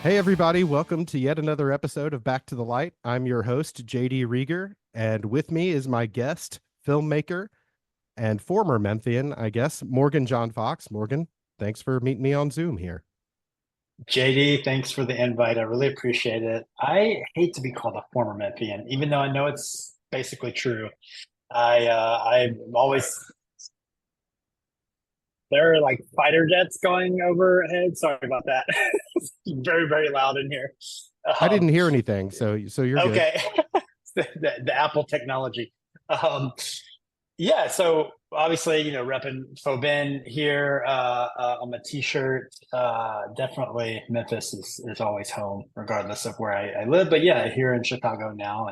Hey, everybody, welcome to yet another episode of Back to the Light. I'm your host, JD Rieger, and with me is my guest, filmmaker, and former Memphian, I guess, Morgan John Fox. Morgan, thanks for meeting me on Zoom here. JD, thanks for the invite. I really appreciate it. I hate to be called a former Memphian, even though I know it's basically true. I'm always there are like fighter jets going overhead. Sorry about that. Very, very loud in here. I didn't Um, hear anything, so you're good. okay. The Apple technology. Um, yeah, so obviously, repping Fobin here on my t-shirt. Definitely Memphis is always home, regardless of where I live. But yeah, here in Chicago now,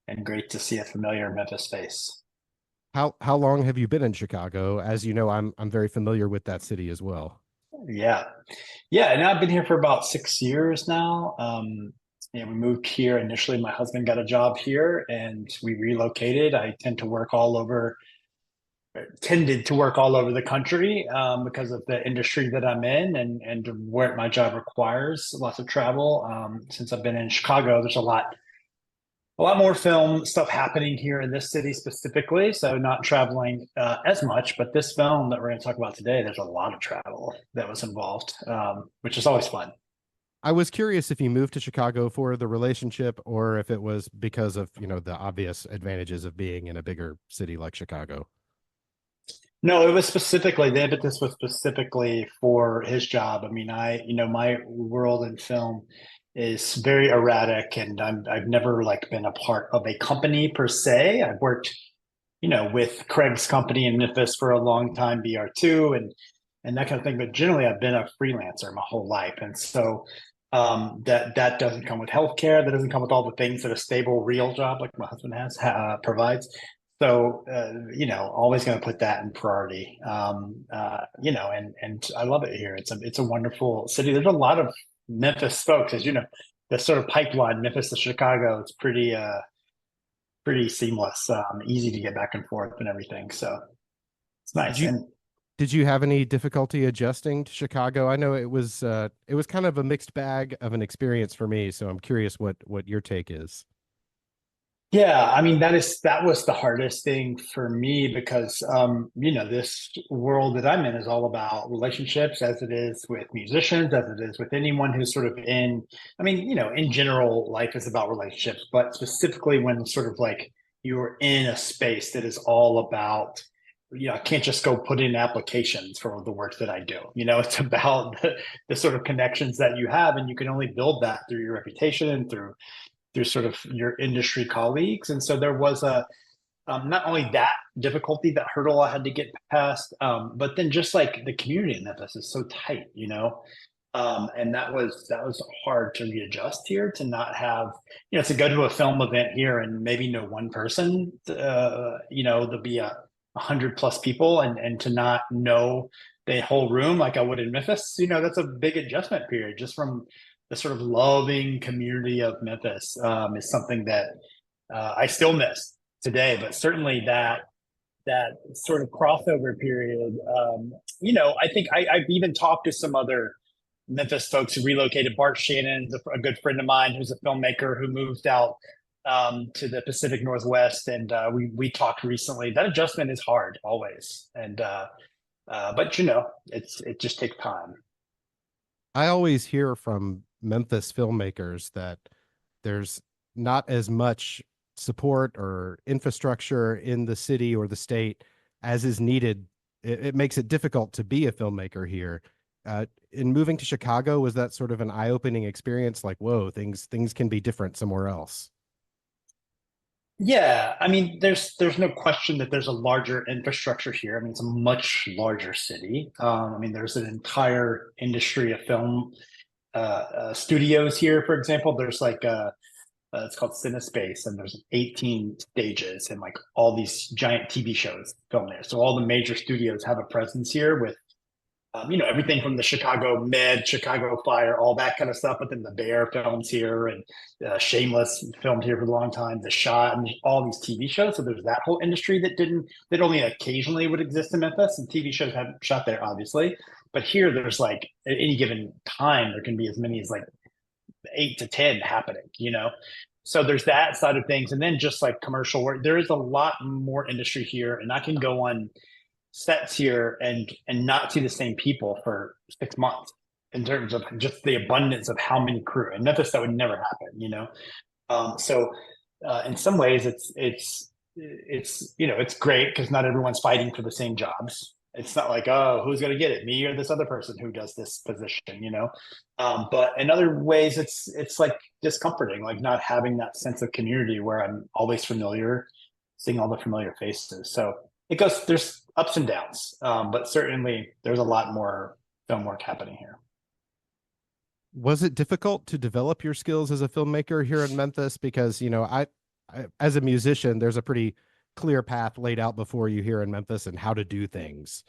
and great to see a familiar Memphis face. How long have you been in Chicago? As you know, I'm very familiar with that city as well. Yeah, yeah, and I've been here for about 6 years now. We moved here initially. My husband got a job here, and we relocated. I tended to work all over the country because of the industry that I'm in and where my job requires lots of travel. Since I've been in Chicago, there's a lot more film stuff happening here in this city specifically. So not traveling as much, but this film that we're going to talk about today, there's a lot of travel that was involved, which is always fun. I was curious if you moved to Chicago for the relationship or if it was because of, the obvious advantages of being in a bigger city like Chicago. No, it was specifically the impetus was specifically for his job. I mean, my world in film is very erratic, and I've never like been a part of a company per se. I've worked, with Craig's company in Memphis for a long time, BR2, and that kind of thing. But generally, I've been a freelancer my whole life, and so that doesn't come with healthcare. That doesn't come with all the things that a stable, real job like my husband has provides. So, always going to put that in priority. And I love it here. It's a wonderful city. There's a lot of Memphis folks, as you know, the sort of pipeline, Memphis to Chicago. It's pretty seamless, easy to get back and forth and everything. So it's Did nice. you And did you have any difficulty adjusting to Chicago? I know it was kind of a mixed bag of an experience for me, so I'm curious what your take is. yeah, I mean that was the hardest thing for me because this world that I'm in is all about relationships as it is with musicians, as it is with anyone who's sort of in general life is about relationships, but specifically when sort of like you're in a space that is all about I can't just go put in applications for the work that I do. It's about the sort of connections that you have, and you can only build that through your reputation and through sort of your industry colleagues. And so there was not only that difficulty, that hurdle I had to get past, but then just like the community in Memphis is so tight. And that was hard to readjust here to not have, to go to a film event here and maybe know one person, there'll be 100 plus people and to not know the whole room like I would in Memphis, that's a big adjustment period just from the sort of loving community of Memphis is something that I still miss today, but certainly that sort of crossover period. I think I've even talked to some other Memphis folks who relocated. Bart Shannon's a good friend of mine who's a filmmaker who moved out to the Pacific Northwest, and we talked recently. That adjustment is hard always, and but it just takes time. I always hear from Memphis filmmakers that there's not as much support or infrastructure in the city or the state as is needed. It makes it difficult to be a filmmaker here. In moving to Chicago, was that sort of an eye-opening experience? Like, whoa, things can be different somewhere else. Yeah, I mean, there's no question that there's a larger infrastructure here. I mean, it's a much larger city. I mean, there's an entire industry of film studios here. For example, there's like it's called CineSpace, and there's 18 stages and like all these giant TV shows filmed there. So all the major studios have a presence here with everything from the Chicago Med, Chicago Fire, all that kind of stuff. But then the Bear films here, and Shameless filmed here for a long time. The Shot, and all these TV shows. So there's that whole industry that only occasionally would exist in Memphis, and TV shows have shot there, obviously. But here, there's like at any given time, there can be as many as like 8 to 10 happening, So there's that side of things. And then just like commercial work, there is a lot more industry here. And I can go on sets here and not see the same people for 6 months in terms of just the abundance of how many crew. In Memphis, that would never happen. So in some ways, it's great because not everyone's fighting for the same jobs. It's not like, oh, who's going to get it, me or this other person who does this position. But in other ways, it's like discomforting, like not having that sense of community where I'm always familiar, seeing all the familiar faces. So there's ups and downs, but certainly there's a lot more film work happening here. Was it difficult to develop your skills as a filmmaker here in Memphis? Because, as a musician, there's a pretty clear path laid out before you here in Memphis and how to do things.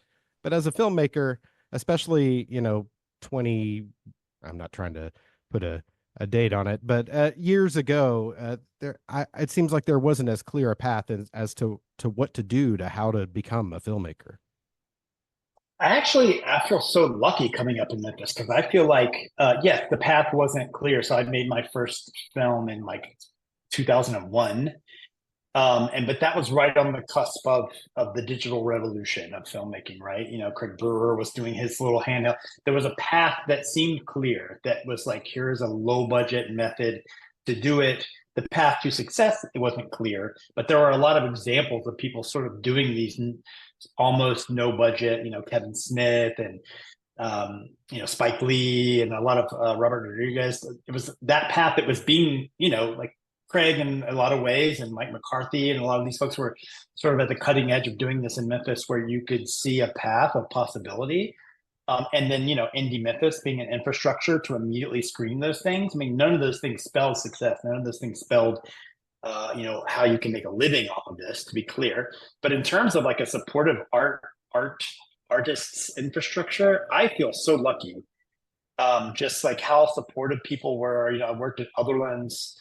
But as a filmmaker, especially, 20, I'm not trying to put a date on it, but years ago, it seems like there wasn't as clear a path as to what to do, to how to become a filmmaker. I feel so lucky coming up in Memphis because I feel like, yes, the path wasn't clear. So I made my first film in like 2001. But that was right on the cusp of the digital revolution of filmmaking, right? Craig Brewer was doing his little handheld. There was a path that seemed clear that was like, here's a low budget method to do it. The path to success, it wasn't clear, but there are a lot of examples of people sort of doing these almost no budget, Kevin Smith and Spike Lee and a lot of Robert Rodriguez. It was that path that was being, like Craig in a lot of ways, and Mike McCarthy, and a lot of these folks were sort of at the cutting edge of doing this in Memphis, where you could see a path of possibility. And then, Indie Memphis being an infrastructure to immediately screen those things. I mean, none of those things spelled success. None of those things spelled, how you can make a living off of this, to be clear. But in terms of like a supportive artists infrastructure, I feel so lucky. Just like how supportive people were. I worked at Otherlands,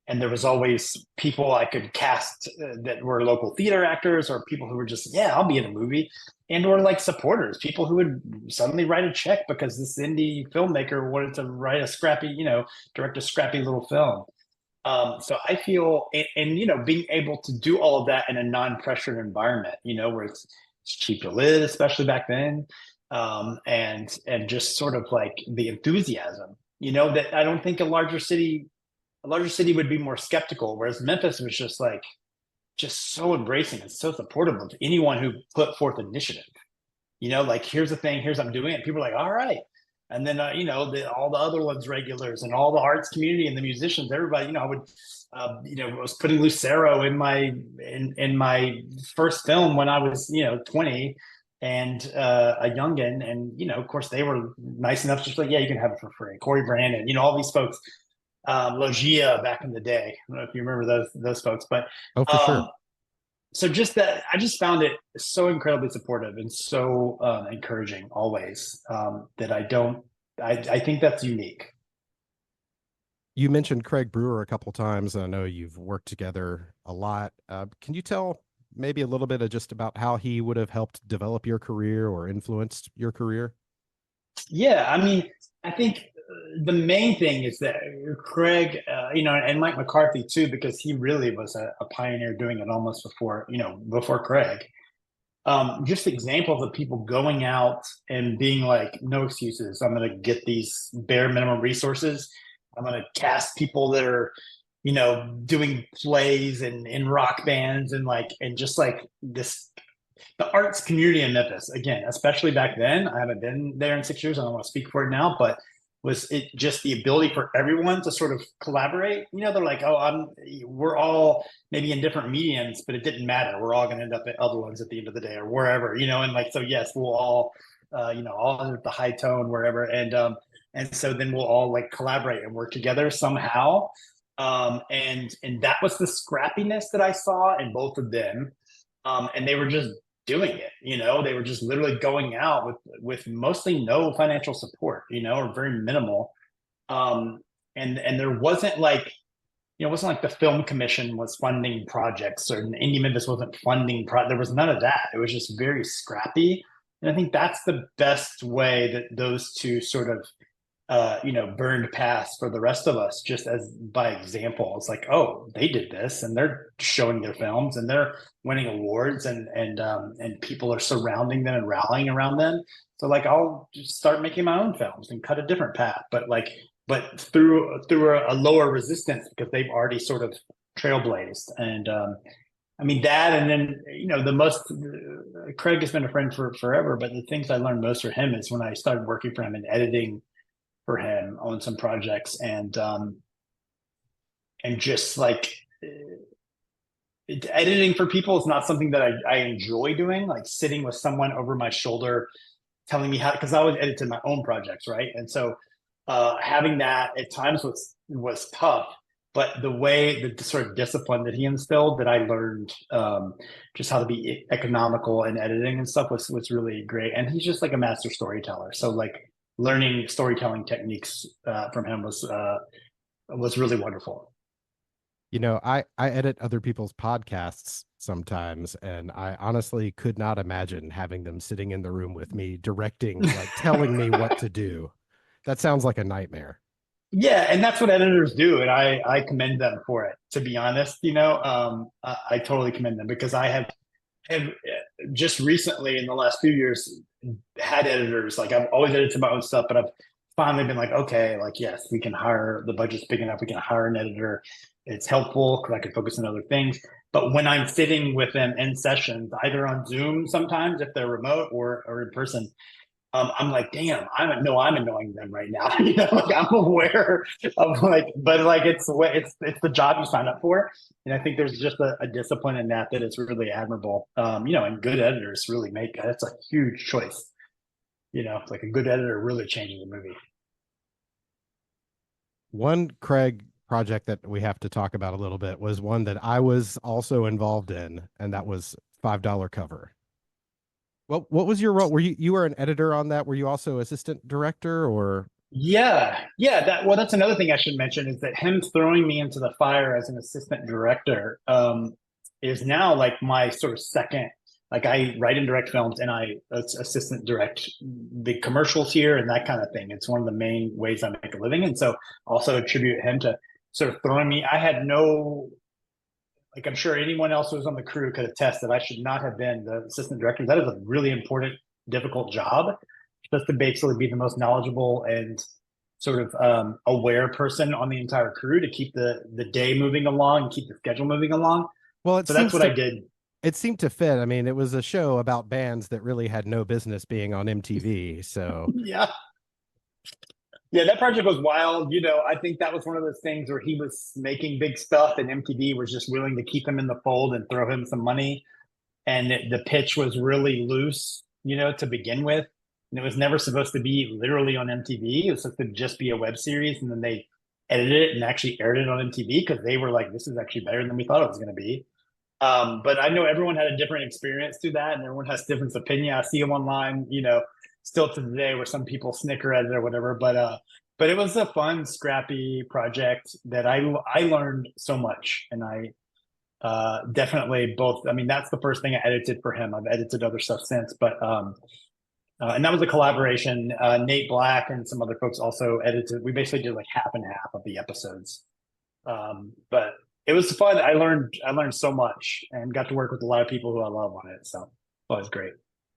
and there was always people I could cast that were local theater actors, or people who were just, yeah, I'll be in a movie, and or like supporters, people who would suddenly write a check because this indie filmmaker wanted to write a scrappy, direct a scrappy little film. So I feel, and being able to do all of that in a non-pressured environment, where it's cheap to live, especially back then, and just sort of like the enthusiasm, that I don't think a larger city would be more skeptical, whereas Memphis was just so embracing and so supportive of anyone who put forth initiative. Like, here's the thing, here's I'm doing it. People are like, all right. And then, all the other ones, regulars, and all the arts community and the musicians, everybody, I would, I was putting Lucero in my first film when I was, 20 and a youngin. And, of course, they were nice enough to just like, yeah, you can have it for free. Corey Brandon, all these folks. Logia back in the day. I don't know if you remember those folks, but Oh, for sure. so just that, I just found it so incredibly supportive and so encouraging always, that I think that's unique. You mentioned Craig Brewer a couple times. I know you've worked together a lot. Can you tell maybe a little bit of just about how he would have helped develop your career or influenced your career? Yeah, I mean, I think the main thing is that Craig, and Mike McCarthy too, because he really was a pioneer doing it almost before Craig. Just examples of people going out and being like, no excuses. I'm going to get these bare minimum resources. I'm going to cast people that are, doing plays and in rock bands and just like this, the arts community in Memphis, again, especially back then. I haven't been there in 6 years. I don't want to speak for it now, but was it just the ability for everyone to sort of collaborate? They're like, oh, we're all maybe in different mediums, but it didn't matter. We're all going to end up at other ones at the end of the day or wherever, and like, so yes, we'll all, all at the high tone, wherever. And so then we'll all like collaborate and work together somehow. And that was the scrappiness that I saw in both of them. And they were just doing it, they were just literally going out with mostly no financial support, or very minimal. And there wasn't like, it wasn't like the film commission was funding projects or Indie Memphis wasn't funding there was none of that. It was just very scrappy. And I think that's the best way that those two sort of burned paths for the rest of us just as by example. It's like, oh, they did this and they're showing their films and they're winning awards and people are surrounding them and rallying around them. So like I'll just start making my own films and cut a different path, but through a lower resistance because they've already sort of trailblazed. And I mean that, and then the most Craig has been a friend for forever, but the things I learned most from him is when I started working for him and editing for him on some projects, and just like editing for people is not something that I enjoy doing, like sitting with someone over my shoulder telling me how, because I always edited my own projects, right? And so having that at times was tough, but the sort of discipline that he instilled that I learned, just how to be economical in editing and stuff was really great. And he's just like a master storyteller. So like learning storytelling techniques from him was really wonderful. I edit other people's podcasts sometimes, and I honestly could not imagine having them sitting in the room with me directing, like telling me what to do. That sounds like a nightmare. Yeah, and that's what editors do, and I commend them for it. To be honest, I totally commend them because I have just recently in the last few years had editors. Like I've always edited my own stuff, but I've finally been like, okay, like yes, we can hire, the budget's big enough, we can hire an editor. It's helpful because I can focus on other things. But when I'm sitting with them in sessions, either on Zoom sometimes if they're remote or in person, I'm like, damn, I'm annoying them right now. Like I'm aware of like, but like it's the job you sign up for, and I think there's just a discipline in that is really admirable. And good editors really make that's a huge choice. Like a good editor really changes the movie. One Craig project that we have to talk about a little bit was one that I was also involved in, and that was $5 cover. What was your role? You were an editor on that? Were you also assistant director or? Yeah. That's another thing I should mention is that him throwing me into the fire as an assistant director is now like my sort of second. Like I write and direct films, and I assistant direct the commercials here and that kind of thing. It's one of the main ways I make a living, and so also attribute him to sort of throwing me. I had no, like I'm sure anyone else who was on the crew could attest that I should not have been the assistant director. That is a really important, difficult job, just to basically be the most knowledgeable and sort of aware person on the entire crew to keep the day moving along and keep the schedule moving along. Well, it So that's seems what I to did. it seemed to fit. I mean, it was a show about bands that really had no business being on MTV. So Yeah. Yeah, that project was wild. I think that was one of those things where he was making big stuff and MTV was just willing to keep him in the fold and throw him some money. And the pitch was really loose, to begin with. And it was never supposed to be literally on MTV. It was supposed to just be a web series. And then they edited it and actually aired it on MTV because they were like, this is actually better than we thought it was going to be. But I know everyone had a different experience through that, and everyone has different opinion. I see them online, still to the day where some people snicker at it or whatever. But it was a fun, scrappy project that I learned so much, and I definitely both. I mean, that's the first thing I edited for him. I've edited other stuff since, but and that was a collaboration. Nate Black and some other folks also edited. We basically did like half and half of the episodes. But it was fun. I learned so much and got to work with a lot of people who I love on it. So it was great.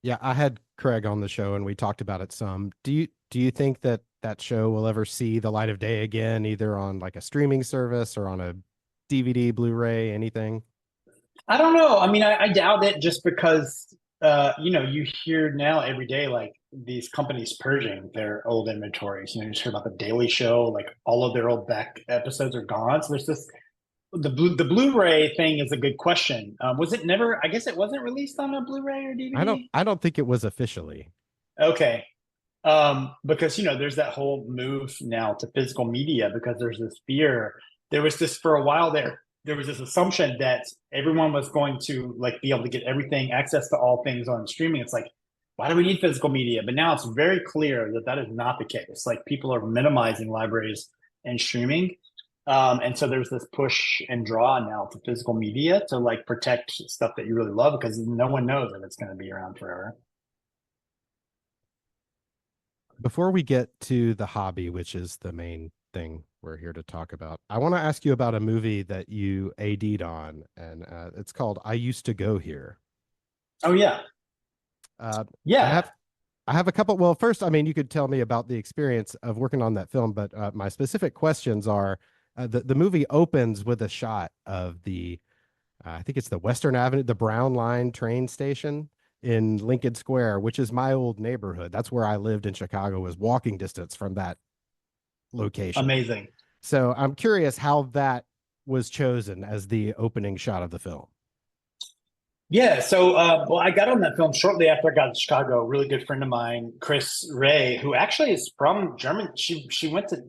yeah, I had Craig on the show and we talked about it some. Do you think that that show will ever see the light of day again, either on like a streaming service or on a DVD, Blu-ray, anything? I don't know. I mean, I doubt it just because you hear now every day like these companies purging their old inventories. You just hear about the Daily Show, like all of their old back episodes are gone. So there's this the Blu-ray thing is a good question. Was it never? I guess it wasn't released on a Blu-ray or I don't DVD. I don't think it was officially. Okay, because there's that whole move now to physical media because there's this fear. There was this for a while there. There was this assumption that everyone was going to like be able to get everything, access to all things on streaming. It's like, why do we need physical media? But now it's very clear that that is not the case. Like people are minimizing libraries and streaming. And so there's this push and draw now to physical media to like protect stuff that you really love because no one knows if it's going to be around forever. before we get to the hobby, which is the main thing we're here to talk about, I want to ask you about a movie that you AD'd on, and it's called I Used to Go Here. Oh yeah, Uh, I yeah. have I have a couple. Well, first, I mean, you could tell me about the experience of working on that film, but my specific questions are the movie opens with a shot of the I think it's the Western Avenue, the Brown Line train station in Lincoln Square, which is my old neighborhood. That's where I lived in Chicago, was walking distance from that location. Amazing. So I'm curious how that was chosen as the opening shot of the film. Yeah, so well, I got on that film shortly after I got to Chicago. A really good friend of mine, Chris Ray, who actually is from German. She went to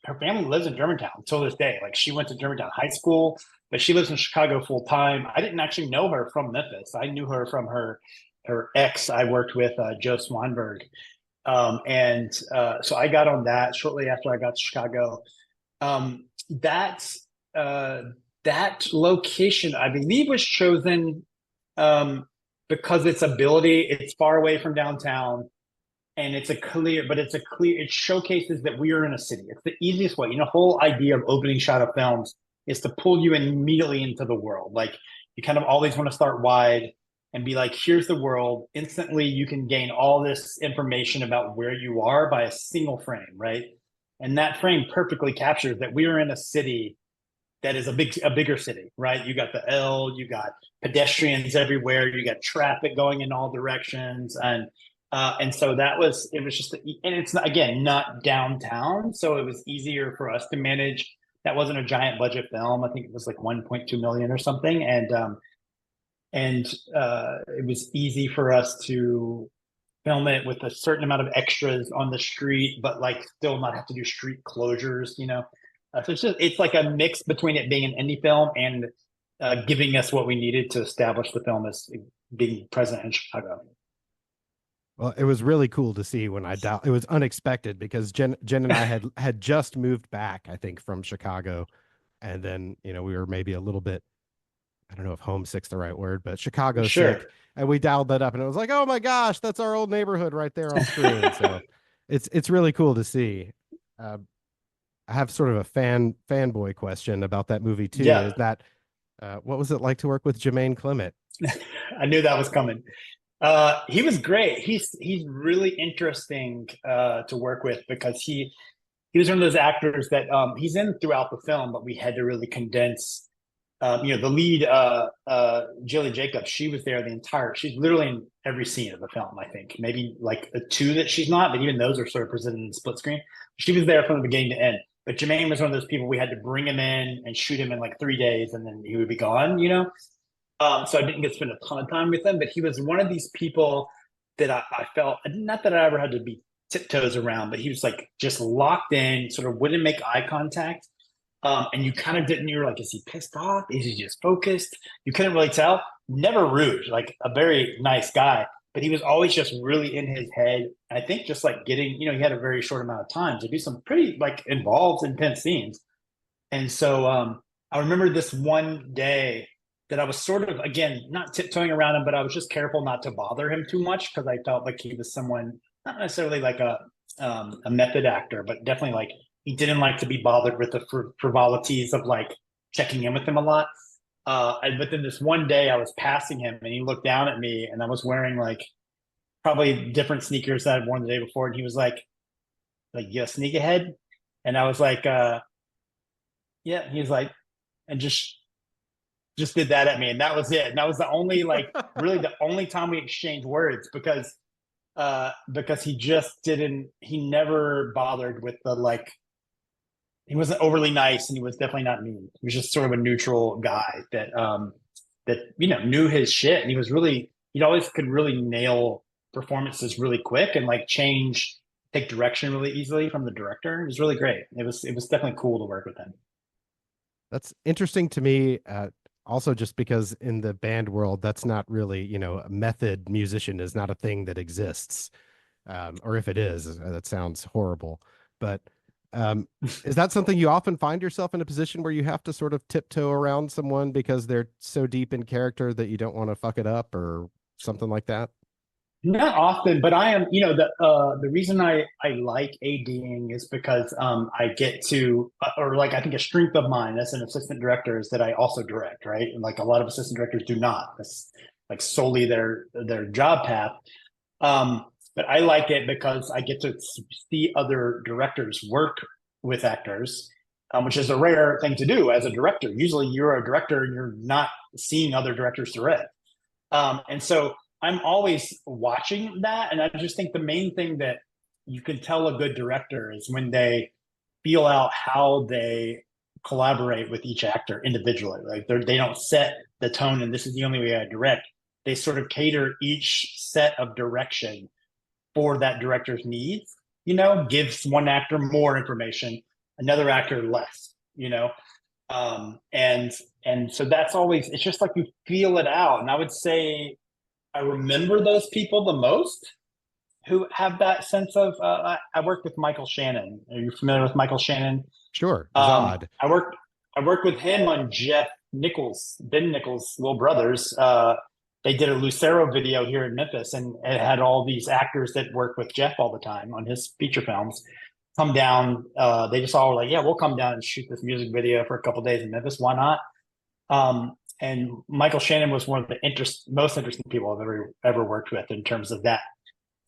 her family lives in Germantown until this day. Like she went to Germantown High School, but she lives in Chicago full time. I didn't actually know her from Memphis. I knew her from her ex I worked with, Joe Swanberg. And so I got on that shortly after I got to Chicago. Um, that uh, that location, I believe, was chosen um, because its ability, it's far away from downtown, and it showcases that we are in a city. It's the easiest way. You know, the whole idea of opening shot of films is to pull you immediately into the world. Like you kind of always want to start wide and be like, here's the world. Instantly, you can gain all this information about where you are by a single frame, right? And that frame perfectly captures that we are in a city that is a bigger city, right? You got the L, you got pedestrians everywhere, you got traffic going in all directions, and so it was just, and it's not, again, not downtown, so it was easier for us to manage. That wasn't a giant budget film. I think it was like 1.2 million or something, and it was easy for us to film it with a certain amount of extras on the street, but like still not have to do street closures, you know. So it's like a mix between it being an indie film and giving us what we needed to establish the film as being present in Chicago. Well, it was really cool to see when it was unexpected because Jen and I had just moved back, I think, from Chicago. And then, we were maybe a little bit, I don't know if homesick's the right word, but Chicago Sure. sick. And we dialed that up and it was like, oh my gosh, that's our old neighborhood right there on screen. So it's really cool to see. Uh, I have sort of a fanboy question about that movie too. Yeah, Is that what was it like to work with Jermaine Clement? I knew that was coming. He was great. He's really interesting to work with because he was one of those actors that he's in throughout the film, but we had to really condense. You know, the lead, Jilly Jacobs, she was there the entire. She's literally in every scene of the film. I think maybe like the two that she's not, but even those are sort of presented in split screen. She was there from the beginning to end. But Jermaine was one of those people we had to bring him in and shoot him in like 3 days, and then he would be gone. You know, so I didn't get to spend a ton of time with him, but he was one of these people that I felt, not that I ever had to be tiptoes around, but he was like just locked in, sort of wouldn't make eye contact. And you kind of didn't, you were like, is he pissed off? Is he just focused? You couldn't really tell. Never rude, like a very nice guy, but he was always just really in his head. I think just like getting, he had a very short amount of time to do some pretty like involved, intense scenes. And so I remember this one day that I was sort of, again, not tiptoeing around him, but I was just careful not to bother him too much because I felt like he was someone, not necessarily like a method actor, but definitely like he didn't like to be bothered with the frivolities of like checking in with him a lot. But then this one day I was passing him and he looked down at me and I was wearing like probably different sneakers that I'd worn the day before. And he was like, you a sneakerhead? And I was like, yeah. He's like, and just did that at me, and that was it. And that was the only like really the only time we exchanged words because he just didn't. He never bothered with the like. He wasn't overly nice, and he was definitely not mean. He was just sort of a neutral guy that knew his shit, and he always could really nail performances really quick and like take direction really easily from the director. It was really great. It was definitely cool to work with him. That's interesting to me. Also, just because in the band world, that's not really, a method musician is not a thing that exists. Or if it is, that sounds horrible. But is that something you often find yourself in a position where you have to sort of tiptoe around someone because they're so deep in character that you don't want to fuck it up or something like that? Not often, but I am, the reason I like ADing is because I get to or like I think a strength of mine as an assistant director is that I also direct, right? And like a lot of assistant directors do not. That's like solely their job path. But I like it because I get to see other directors work with actors, which is a rare thing to do as a director. Usually you're a director and you're not seeing other directors direct. And so I'm always watching that. And I just think the main thing that you can tell a good director is when they feel out how they collaborate with each actor individually. Like they don't set the tone and this is the only way I direct. They sort of cater each set of direction for that director's needs, gives one actor more information, another actor less, and so that's always, it's just like you feel it out. And I would say I remember those people the most who have that sense of I worked with Michael Shannon. Are you familiar with Michael Shannon? Sure, um Zod. i worked I worked with him on Jeff Nichols, Ben Nichols' little brothers. They did a Lucero video here in Memphis, and it had all these actors that work with Jeff all the time on his feature films come down. They just all were like, yeah, we'll come down and shoot this music video for a couple days in Memphis. Why not? And Michael Shannon was one of the most interesting people I've ever worked with in terms of that.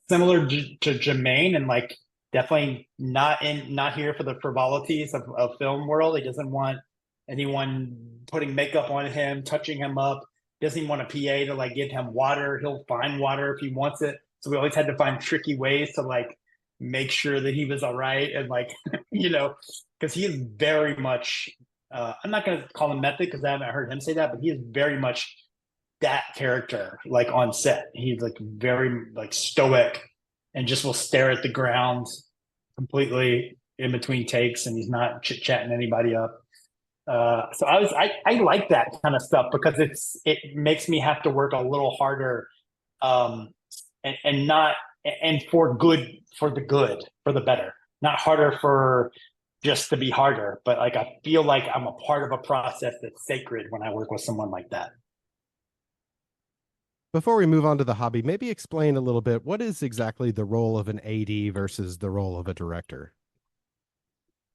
Similar to Jermaine, and like definitely not here for the frivolities of film world. He doesn't want anyone putting makeup on him, touching him up. Doesn't even want a PA to like give him water. He'll find water if he wants it. So we always had to find tricky ways to like make sure that he was all right. And like, because he is very much, I'm not going to call him method because I haven't heard him say that, but he is very much that character, like on set. He's like very like stoic and just will stare at the ground completely in between takes, and he's not chit-chatting anybody up. So I like that kind of stuff because it makes me have to work a little harder, and not and for the better, not harder for just to be harder, but like I feel like I'm a part of a process that's sacred when I work with someone like that. Before we move on to the hobby, maybe explain a little bit what is exactly the role of an AD versus the role of a director?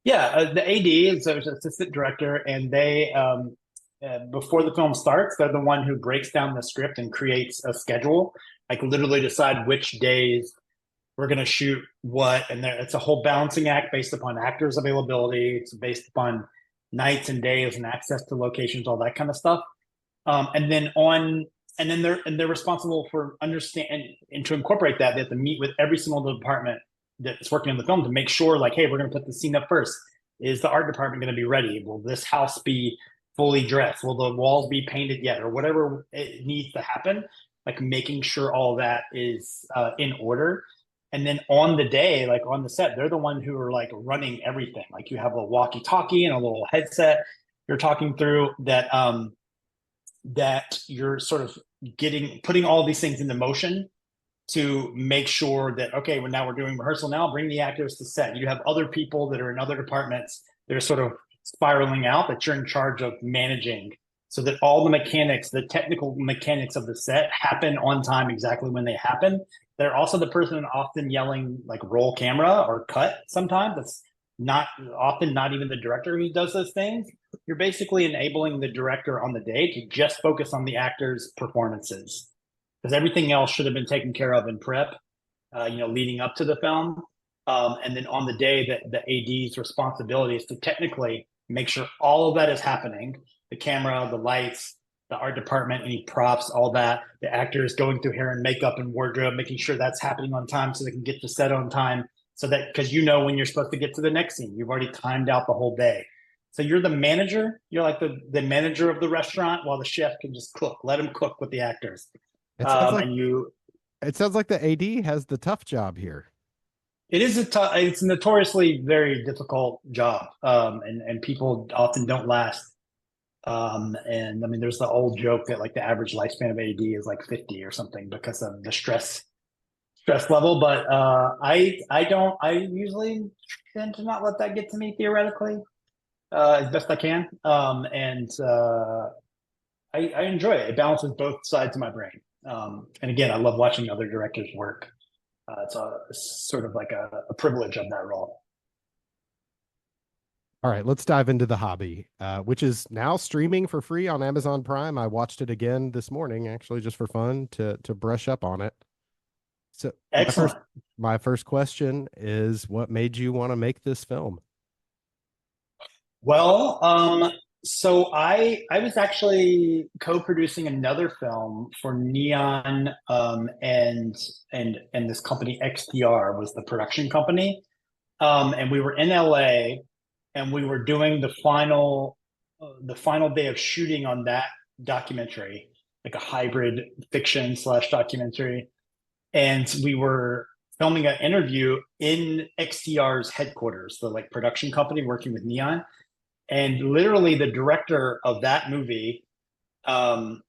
Yeah, the AD is an assistant director, and they before the film starts, they're the one who breaks down the script and creates a schedule, like literally decide which days we're going to shoot what, and it's a whole balancing act based upon actors' availability. It's based upon nights and days and access to locations, all that kind of stuff. And then they're responsible for understand and to incorporate that. They have to meet with every single department that's working on the film to make sure, like, hey, we're going to put the scene up first. Is the art department going to be ready? Will this house be fully dressed? Will the walls be painted yet? Or whatever it needs to happen, like making sure all that is in order. And then on the day, like on the set, they're the one who are like running everything. Like you have a walkie-talkie and a little headset you're talking through that you're sort of putting all these things into motion to make sure that, okay, well, now we're doing rehearsal, now bring the actors to set. You have other people that are in other departments that are sort of spiraling out that you're in charge of managing, so that all the mechanics, the technical mechanics of the set happen on time exactly when they happen. They're also the person often yelling like roll camera or cut sometimes. That's not often not even the director who does those things. You're basically enabling the director on the day to just focus on the actors' performances, because everything else should have been taken care of in prep, leading up to the film. And then on the day, that the AD's responsibility is to technically make sure all of that is happening. The camera, the lights, the art department, any props, all that, the actors going through hair and makeup and wardrobe, making sure that's happening on time so they can get to set on time. So that, because when you're supposed to get to the next scene, you've already timed out the whole day. So you're the manager. You're like the manager of the restaurant, while the chef can just cook. Let him cook with the actors. It sounds like And you, it sounds like the AD has the tough job here. it is it's a notoriously very difficult job, and people often don't last. And I mean, there's the old joke that like the average lifespan of AD is like 50 or something because of the stress level. But I usually tend to not let that get to me theoretically, as best I can. And I enjoy it. It balances both sides of my brain. And again, I love watching other directors work. It's sort of like a privilege of that role. All right, let's dive into the hobby, which is now streaming for free on Amazon Prime. I watched it again this morning, actually, just for fun to brush up on it. So Excellent. my first question is, what made you want to make this film? Well, so I was actually co-producing another film for Neon, and this company XTR was the production company. And we were in LA, and we were doing the final day of shooting on that documentary, like a hybrid fiction slash documentary. And we were filming an interview in XTR's headquarters, the like production company working with Neon. And literally, the director of that movie um,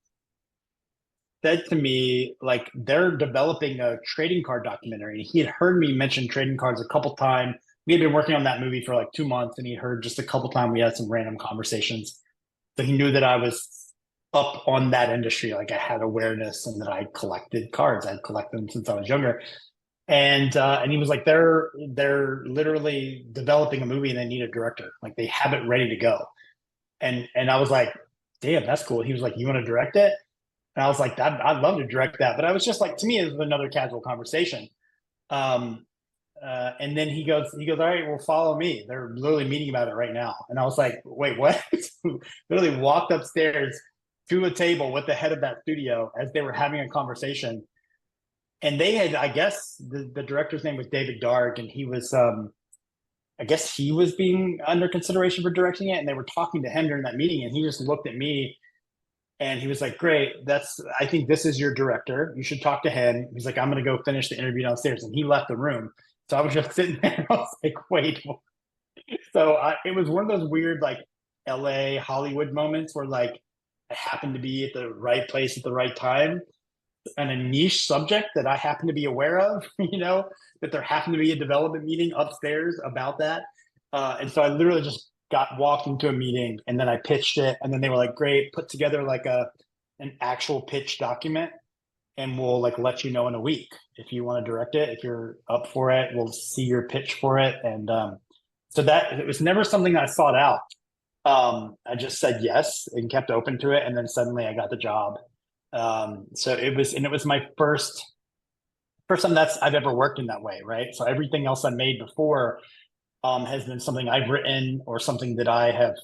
said to me, like, they're developing a trading card documentary. And he had heard me mention trading cards a couple times. We had been working on that movie for like 2 months, and he heard just a couple times we had some random conversations. So he knew that I was up on that industry. Like I had awareness and that I collected cards. I'd collected them since I was younger. And he was like, they're literally developing a movie and they need a director. Like they have it ready to go. And I was like, damn, that's cool. He was like, you want to direct it? And I was like, I'd love to direct that. But I was just like, to me, it was another casual conversation. Um, and then all right, well, follow me. They're literally meeting about it right now. And I was like, wait, what? Literally walked upstairs to a table with the head of that studio as they were having a conversation. And they had, I guess, the director's name was David Darg, and he was, I guess, he was being under consideration for directing it. And they were talking to him during that meeting, and he just looked at me and he was like, "Great, I think this is your director. You should talk to him." He's like, "I'm going to go finish the interview downstairs," and he left the room. So I was just sitting there. And I was like, "Wait." It was one of those weird like L.A. Hollywood moments where like I happened to be at the right place at the right time and a niche subject that I happen to be aware of, that there happened to be a development meeting upstairs about that. And so I literally just got walked into a meeting and then I pitched it. And then they were like, great, put together like an actual pitch document and we'll like let you know in a week if you want to direct it. If you're up for it, we'll see your pitch for it. And so that it was never something I sought out. I just said yes and kept open to it. And then suddenly I got the job. So it was my first time that's I've ever worked in that way, right? So everything else I made before has been something I've written or something that I have,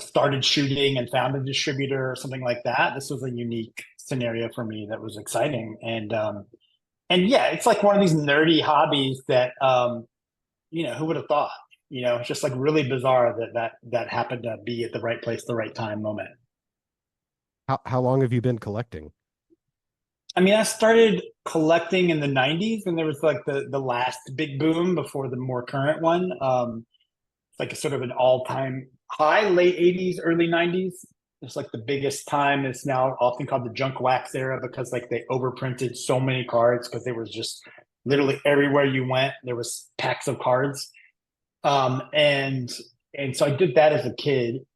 started shooting and found a distributor or something like that. This was a unique scenario for me that was exciting. And yeah, it's like one of these nerdy hobbies that, who would have thought, it's just like really bizarre that happened to be at the right place, the right time moment. How long have you been collecting? I mean, I started collecting in the 90s and there was like the last big boom before the more current one. Like a sort of an all-time high, late 80s, early 90s. It's like the biggest time. It's now often called the junk wax era because like they overprinted so many cards because they were just literally everywhere you went, there was packs of cards. And so I did that as a kid,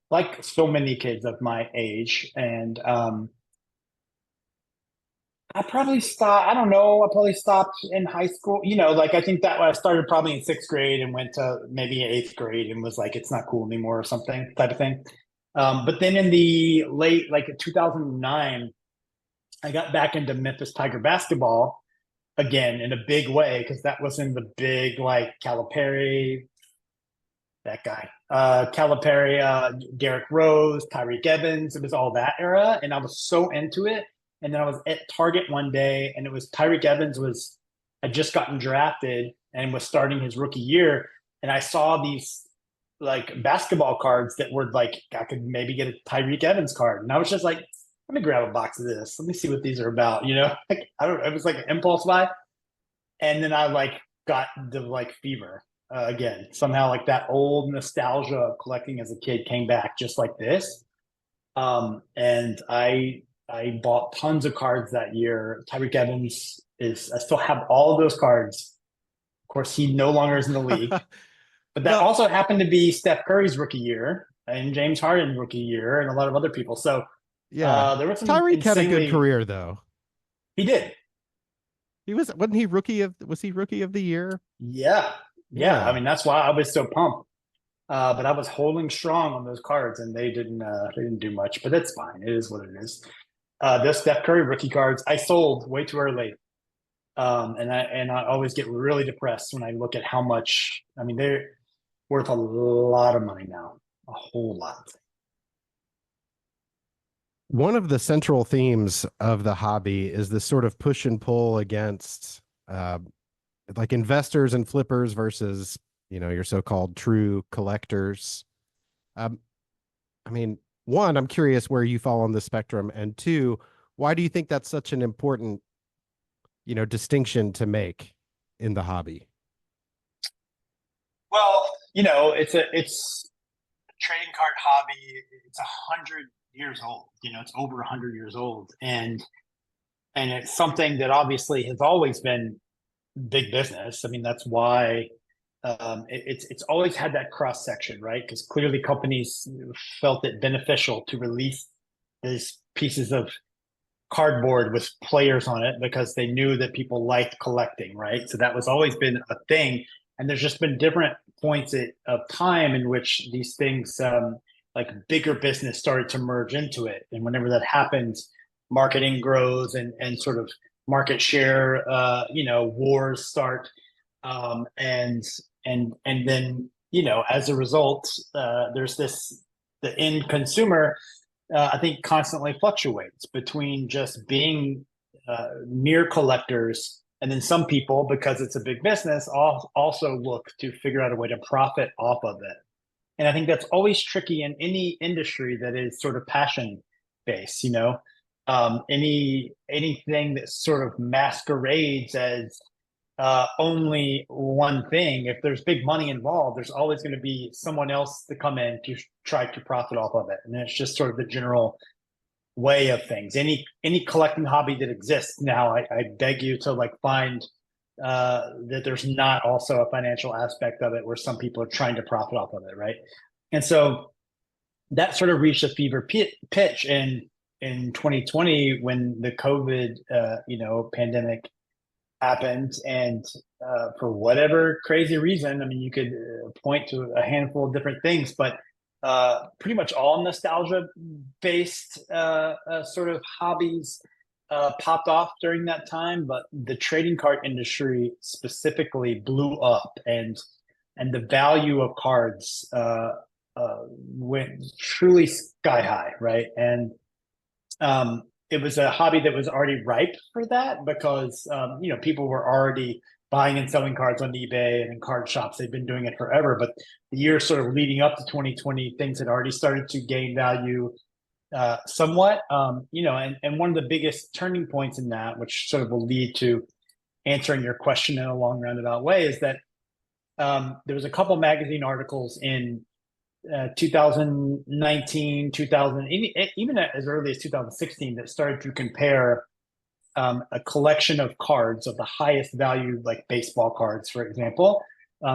like so many kids of my age. And I probably stopped. I don't know. I probably stopped in high school. Like I think that I started probably in sixth grade and went to maybe eighth grade and was like, it's not cool anymore or something type of thing. But then in the late, like 2009, I got back into Memphis Tiger basketball again in a big way because that was in the big like Calipari, that guy, Calipari, Derrick Rose, Tyreek Evans. It was all that era, and I was so into it. And then I was at Target one day, and it was Tyreek Evans had just gotten drafted and was starting his rookie year, and I saw these like basketball cards that were like I could maybe get a Tyreek Evans card, and I was just like, let me grab a box of this. Let me see what these are about. Like I don't. It was like an impulse buy, and then I like got the like fever again. Somehow like that old nostalgia of collecting as a kid came back just like this. And I bought tons of cards that year. Tyreek Evans I still have all of those cards. Of course, he no longer is in the league, but that Well, also happened to be Steph Curry's rookie year and James Harden's rookie year and a lot of other people. So Yeah. There was some Tyreek had a good insanely career though. he did. Wasn't he rookie of the year? Yeah. Yeah. I Yeah. mean, that's why I was so pumped. But I was holding strong on those cards and they didn't do much, but that's fine. It is what it is. Those Steph Curry rookie cards I sold way too early. And I always get really depressed when I look at how much, I mean, they're worth a lot of money now, a whole lot. One of the central themes of the hobby is this sort of push and pull against uh, like investors and flippers versus, your so-called true collectors. Um, I mean, one, I'm curious where you fall on the spectrum, and two, why do you think that's such an important, distinction to make in the hobby? Well, it's a trading card hobby. It's 100 years old. It's over 100 years old, and it's something that obviously has always been big business. I mean, that's why it's always had that cross section, right? Because clearly companies felt it beneficial to release these pieces of cardboard with players on it because they knew that people liked collecting, right? So that was always been a thing. And there's just been different points of time in which these things, like bigger business, started to merge into it. And whenever that happens, marketing grows and sort of market share, wars start, and then as a result, there's this the end consumer I think constantly fluctuates between just being mere collectors, and then some people, because it's a big business, also look to figure out a way to profit off of it. And I think that's always tricky in any industry that is sort of passion based. Anything that sort of masquerades as only one thing. If there's big money involved, there's always going to be someone else to come in to try to profit off of it, and it's just sort of the general way of things. Any collecting hobby that exists now, I beg you to like find that there's not also a financial aspect of it where some people are trying to profit off of it, right? And so that sort of reached a fever pitch in 2020 when the COVID pandemic happened, and for whatever crazy reason, I mean, you could point to a handful of different things, but pretty much all nostalgia based sort of hobbies popped off during that time. But the trading card industry specifically blew up, and the value of cards went truly sky high, right? And it was a hobby that was already ripe for that because people were already buying and selling cards on eBay and in card shops. They've been doing it forever, but the years sort of leading up to 2020, things had already started to gain value somewhat. And one of the biggest turning points in that, which sort of will lead to answering your question in a long roundabout way, is that there was a couple magazine articles in 2019, 2000, even as early as 2016, that started to compare a collection of cards of the highest value, like baseball cards, for example,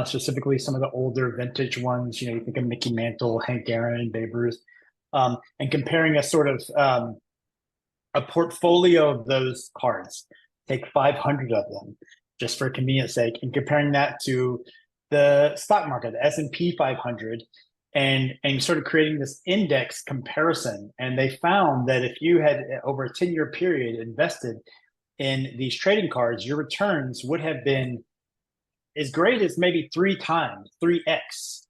specifically some of the older vintage ones. You think of Mickey Mantle, Hank Aaron, Babe Ruth, and comparing a sort of a portfolio of those cards, take 500 of them just for convenience sake, and comparing that to the stock market, the S&P 500, and sort of creating this index comparison. And they found that if you had over a 10-year period invested in these trading cards, your returns would have been as great as maybe 3x,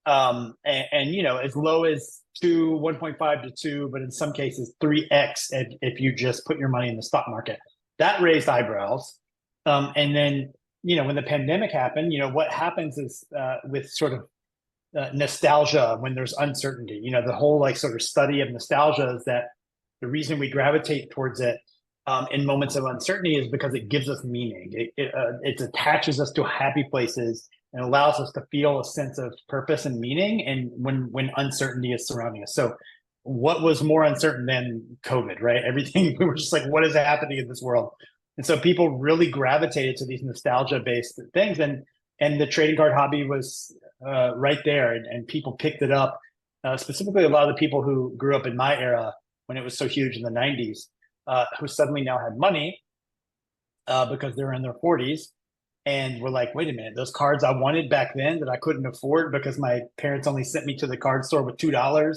and as low as 1.5 to 2, but in some cases 3x if you just put your money in the stock market. That raised eyebrows. And then when the pandemic happened, what happens is with sort of nostalgia when there's uncertainty. The whole like sort of study of nostalgia is that the reason we gravitate towards it in moments of uncertainty is because it gives us meaning. It attaches us to happy places and allows us to feel a sense of purpose and meaning. And when uncertainty is surrounding us, so what was more uncertain than COVID, right? Everything, we were just like, what is happening in this world? And so people really gravitated to these nostalgia based things, and the trading card hobby was right there, and people picked it up. Specifically, a lot of the people who grew up in my era when it was so huge in the 90s, who suddenly now had money because they were in their 40s. And we're like, wait a minute, those cards I wanted back then that I couldn't afford because my parents only sent me to the card store with $2.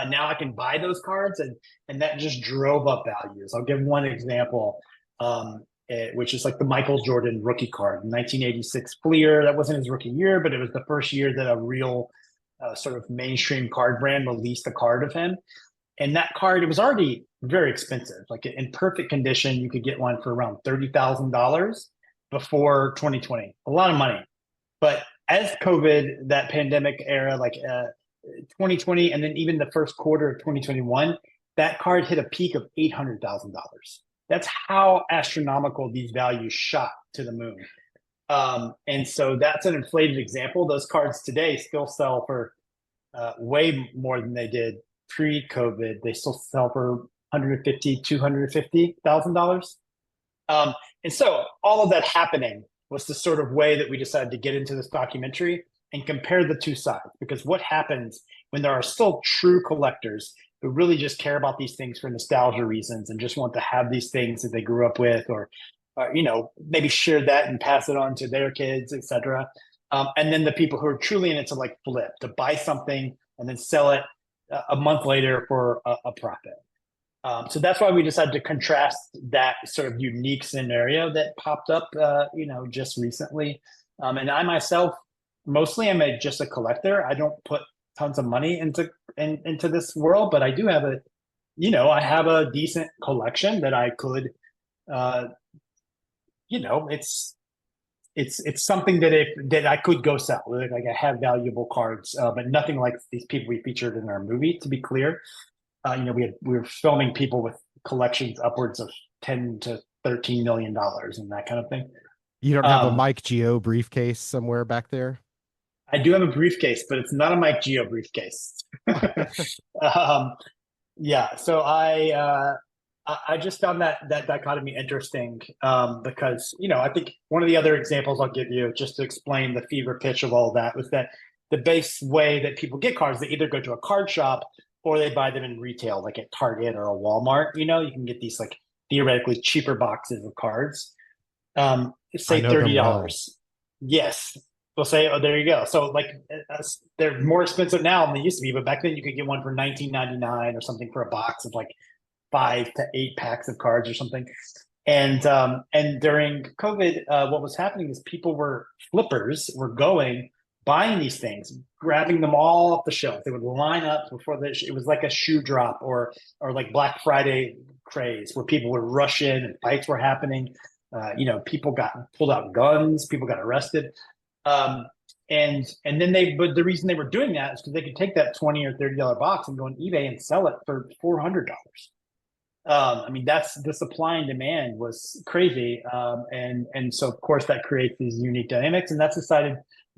Now I can buy those cards, and that just drove up values. I'll give one example, which is like the Michael Jordan rookie card, 1986 Fleer. That wasn't his rookie year, but it was the first year that a real sort of mainstream card brand released a card of him. And that card, it was already very expensive. Like in perfect condition, you could get one for around $30,000 before 2020. A lot of money. But as COVID, that pandemic era, like 2020, and then even the first quarter of 2021, that card hit a peak of $800,000. That's how astronomical these values shot to the moon. And so that's an inflated example. Those cards today still sell for way more than they did pre-COVID. They still sell for $150,000, $250,000. And so all of that happening was the sort of way that we decided to get into this documentary and compare the two sides. Because what happens when there are still true collectors who really just care about these things for nostalgia reasons and just want to have these things that they grew up with, or maybe share that and pass it on to their kids, etc. And then the people who are truly in it to like flip, to buy something and then sell it a month later for a profit. So that's why we decided to contrast that sort of unique scenario that popped up, just recently. And I myself, mostly I'm just a collector. I don't put tons of money into this world, but I do have I have a decent collection that I could, it's something that I could go sell. Like I have valuable cards, but nothing like these people we featured in our movie, to be clear. We were filming people with collections upwards of $10 to $13 million and that kind of thing. You don't have a Mike Geo briefcase somewhere back there? I do have a briefcase, but it's not a Mike Geo briefcase. Yeah, so I just found that dichotomy interesting, because I think one of the other examples I'll give you just to explain the fever pitch of all that was that the base way that people get cards, they either go to a card shop or they buy them in retail, like at Target or a Walmart. You can get these like theoretically cheaper boxes of cards. Say $30. Yes. We'll say, oh, there you go. So like they're more expensive now than they used to be, but back then you could get one for $19.99 or something for a box of like 5 to 8 packs of cards or something. And during COVID, what was happening is flippers were buying these things, grabbing them all off the shelf. They would line up before it was like a shoe drop or like Black Friday craze where people would rush in and fights were happening. People pulled out guns, people got arrested. And then but the reason they were doing that is because they could take that $20 or $30 box and go on eBay and sell it for $400. That's the supply and demand was crazy. And so of course that creates these unique dynamics, and that's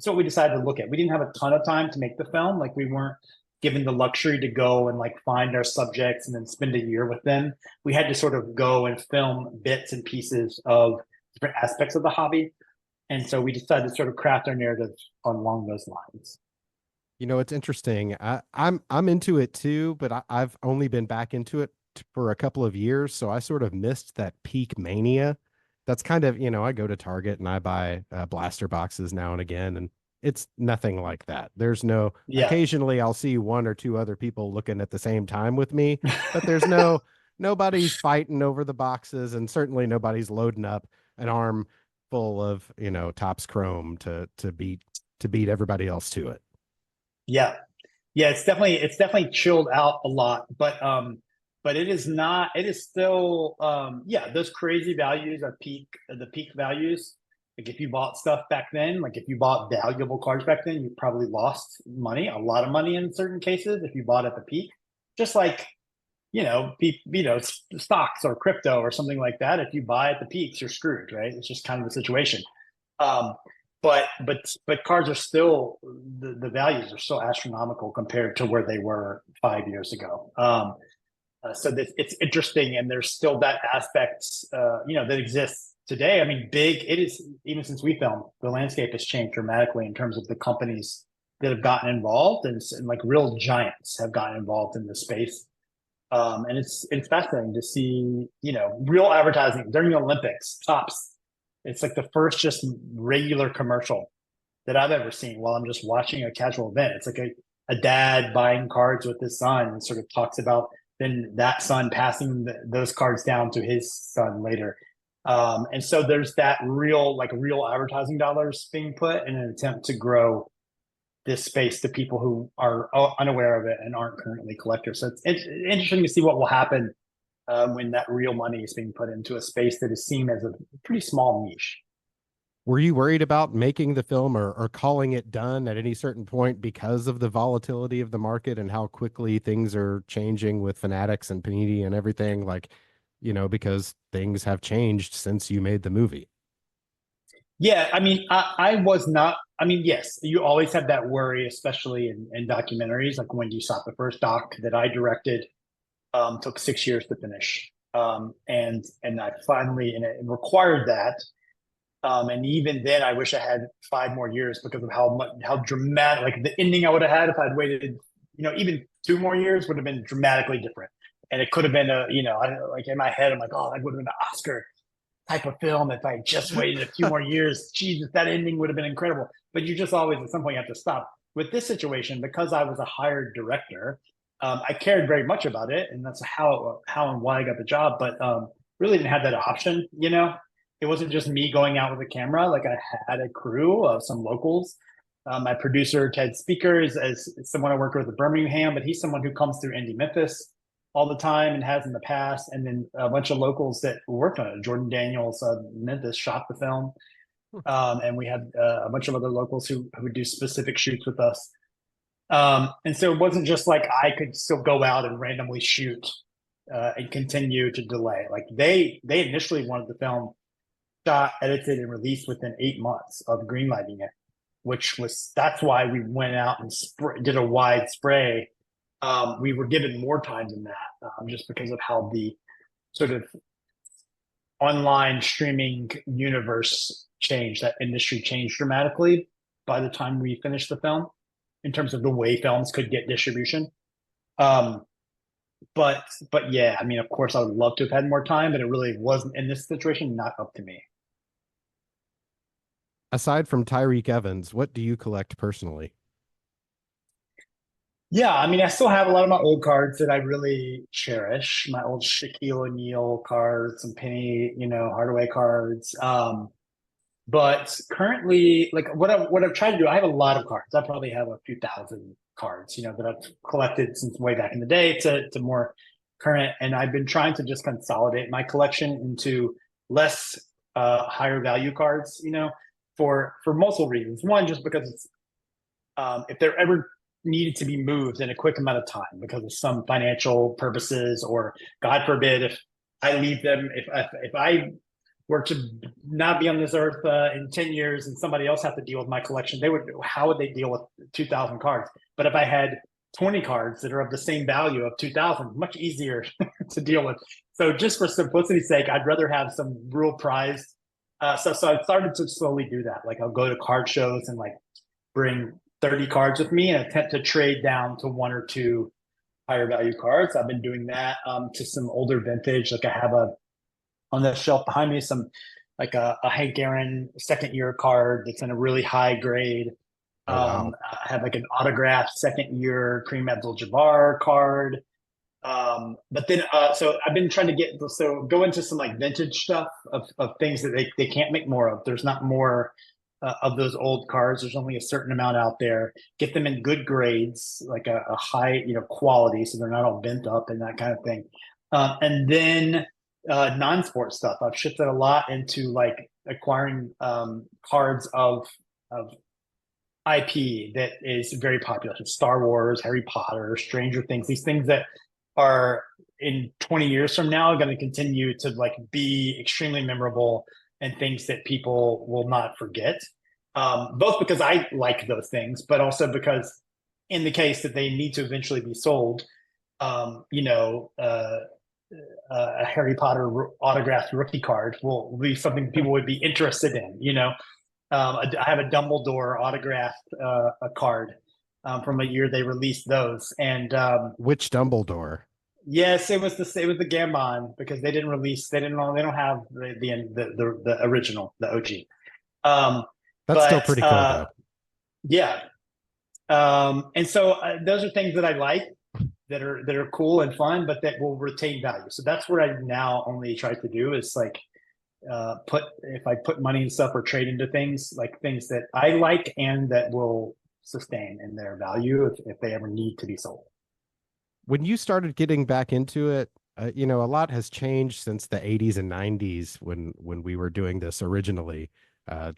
what we decided to look at. We didn't have a ton of time to make the film. Like we weren't given the luxury to go and like find our subjects and then spend a year with them. We had to sort of go and film bits and pieces of different aspects of the hobby. And so we decided to sort of craft our narrative along those lines. It's interesting. I'm into it too, but I've only been back into it for a couple of years, so I sort of missed that peak mania. That's kind of, I go to Target and I buy blaster boxes now and again, and it's nothing like that. There's no, occasionally I'll see one or two other people looking at the same time with me, but there's nobody's fighting over the boxes, and certainly nobody's loading up an arm full of, Topps Chrome to beat everybody else to it. Yeah. It's definitely chilled out a lot, but it is still, those crazy values are the peak values. Like if you bought stuff back then, like if you bought valuable cards back then, you probably lost money, a lot of money in certain cases if you bought at the peak. Just like, stocks or crypto or something like that. If you buy at the peaks, you're screwed, right? It's just kind of the situation. But cards are still, the values are so astronomical compared to where they were 5 years ago. So it's interesting, and there's still that aspect, that exists today. It is, even since we filmed, the landscape has changed dramatically in terms of the companies that have gotten involved, and like real giants have gotten involved in the space. And it's fascinating to see, real advertising during the Olympics, tops. It's like the first just regular commercial that I've ever seen while I'm just watching a casual event. It's like a dad buying cards with his son and sort of talks about then that son passing those cards down to his son later. And so there's that real advertising dollars being put in an attempt to grow this space to people who are unaware of it and aren't currently collectors. So it's interesting to see what will happen when that real money is being put into a space that is seen as a pretty small niche. Were you worried about making the film or calling it done at any certain point because of the volatility of the market and how quickly things are changing with Fanatics and Panini and everything? Like, because things have changed since you made the movie. Yeah, I mean, I was not. I mean, yes, you always have that worry, especially in documentaries. Like when you saw the first doc that I directed, took 6 years to finish, and I finally and it required that. And even then, I wish I had 5 more years because of how dramatic, like the ending I would have had if I'd waited, even 2 more years would have been dramatically different. And it could have been like in my head, I'm like, oh, that would have been an Oscar type of film if I just waited a few more years. Jesus, that ending would have been incredible. But you just always at some point have to stop. With this situation, because I was a hired director, I cared very much about it, and that's how and why I got the job. But really didn't have that option. It wasn't just me going out with a camera. Like I had a crew of some locals. My producer Ted Speaker is as someone I worked with at Birmingham, but he's someone who comes through Indie Memphis all the time and has in the past, and then a bunch of locals that worked on it. Jordan Daniels, Memphis, shot the film, and we had a bunch of other locals who would do specific shoots with us. And so it wasn't just like I could still go out and randomly shoot and continue to delay. Like they initially wanted the film shot, edited, and released within 8 months of greenlighting it, that's why we went out and did a wide spray. We were given more time than that, just because of how the sort of online streaming universe changed. That industry changed dramatically by the time we finished the film in terms of the way films could get distribution. But yeah, I mean, of course, I would love to have had more time, but it really wasn't in this situation, not up to me. Aside from Tyreek Evans, what do you collect personally? Yeah, I mean, I still have a lot of my old cards that I really cherish. My old Shaquille O'Neal cards, some Penny, Hardaway cards. But currently, like what I've tried to do, I have a lot of cards. I probably have a few thousand cards, that I've collected since way back in the day to more current. And I've been trying to just consolidate my collection into less higher value cards, for multiple reasons. One, just because it's if they're ever needed to be moved in a quick amount of time because of some financial purposes, or God forbid, if I leave them, if I were to not be on this earth in 10 years and somebody else have to deal with my collection, how would they deal with 2,000 cards? But if I had 20 cards that are of the same value of 2,000, much easier to deal with. So just for simplicity's sake, I'd rather have some real prized. So I started to slowly do that. Like I'll go to card shows and like bring 30 cards with me and attempt to trade down to one or two higher value cards. I've been doing that to some older vintage. Like I have on the shelf behind me, some like a Hank Aaron second year card that's in a really high grade. Oh, wow. I have like an autographed second year Kareem Abdul-Jabbar card. But then, so I've been trying to go into some like vintage stuff of things that they can't make more of. There's not more of those old cards. There's only a certain amount out there. Get them in good grades, like a high, quality, so they're not all bent up and that kind of thing. And then non-sport stuff. I've shifted a lot into like acquiring cards of IP that is very popular. So Star Wars, Harry Potter, Stranger Things, these things that are in 20 years from now going to continue to like be extremely memorable and things that people will not forget. Both because I like those things, but also because in the case that they need to eventually be sold, a Harry Potter autographed rookie card will be something people would be interested in. I have a Dumbledore autographed a card from a year they released those, and Which Dumbledore? Yes, it was the Gambon because they don't have the original, the OG. Um, That's still but pretty cool though. yeah. And so those are things that I like that are cool and fun, but that will retain value. So that's what I now only try to do is like put if I put money and stuff or trade into things like things that I like and that will sustain in their value if they ever need to be sold. When you started getting back into it, you know, a lot has changed since the 80s and 90s when we were doing this originally.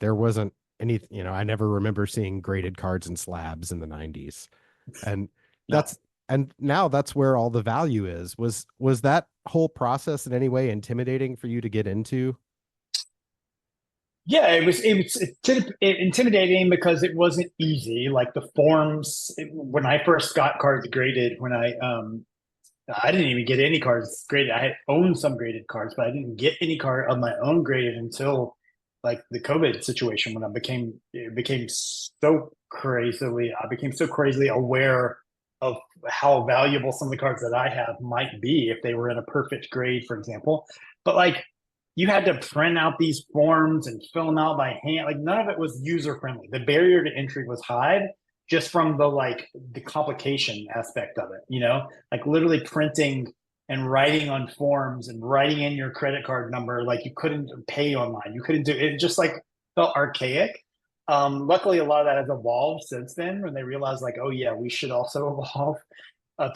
There wasn't any, you know, I never remember seeing graded cards and slabs in the 90s. And No. that's and now that's where all the value is. Was that whole process in any way intimidating for you to get into? Yeah, it intimidating because it wasn't easy. Like the forms, when I first got cards graded, I didn't even get any cards graded. I had owned some graded cards, but I didn't get any card of my own graded until like the COVID situation when it became so I became so crazily aware of how valuable some of the cards that I have might be if they were in a perfect grade, for example. But like you had to print out these forms and fill them out by hand. Like none of it was user friendly. The barrier to entry was high just from the complication aspect of it, you know, like literally printing and writing on forms and writing in your credit card number. Like you couldn't pay online. You couldn't do it. Just like felt archaic. Luckily, a lot of that has evolved since then when they realized like, oh yeah, we should also evolve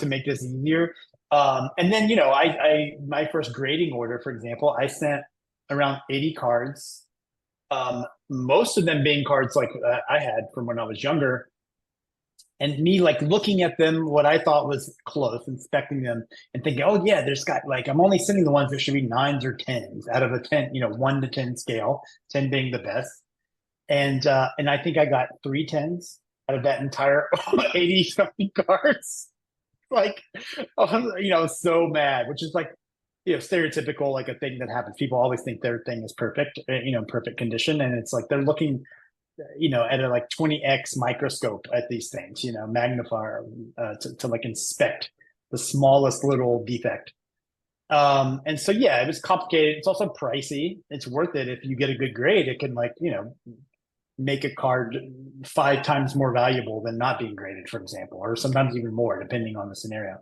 to make this easier. And then, you know, my first grading order, for example, I sent around 80 cards. Most of them being cards like I had from when I was younger, and me like looking at them, what I thought was close, inspecting them and thinking, oh yeah, there's got like, I'm only sending the ones that should be nines or tens out of a 10, you know, 1 to 10 scale, 10 being the best. And I think I got three tens out of that entire 80 something cards. Like, you know, so mad, which is like, you know, stereotypical, like a thing that happens. People always think their thing is perfect, you know, perfect condition. And it's like they're looking, you know, at a like 20x microscope at these things, you know, magnifier to like inspect the smallest little defect. And so, yeah, it was complicated. It's also pricey. It's worth it. If you get a good grade, it can like, you know, make a card 5 times more valuable than not being graded, for example, or sometimes even more, depending on the scenario.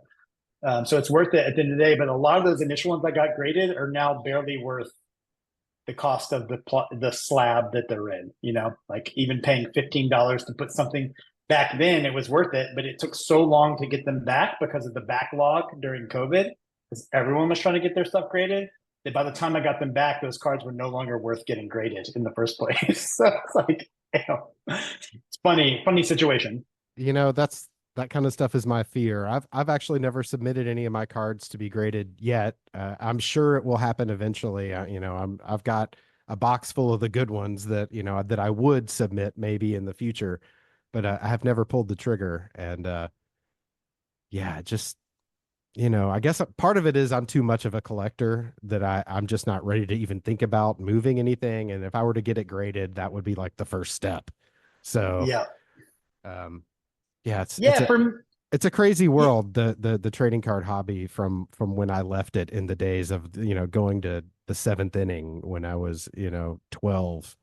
So it's worth it at the end of the day. But a lot of those initial ones I got graded are now barely worth the cost of the slab that they're in. You know, like even paying $15 to put something back then, it was worth it, but it took so long to get them back because of the backlog during COVID, because everyone was trying to get their stuff graded. That by the time I got them back, those cards were no longer worth getting graded in the first place. So it's like, you know, it's funny situation. You know, that kind of stuff is my fear. I've actually never submitted any of my cards to be graded yet. I'm sure it will happen eventually. You know, I've got a box full of the good ones that, you know, that I would submit maybe in the future, but I have never pulled the trigger. And yeah, just, you know, I guess part of it is I'm too much of a collector that I'm just not ready to even think about moving anything. And if I were to get it graded, that would be like the first step. So, Yeah. um, yeah, Yeah. it's a crazy Yeah, world, the trading card hobby from when I left it in the days of, you know, going to the seventh inning when I was, you know, 12.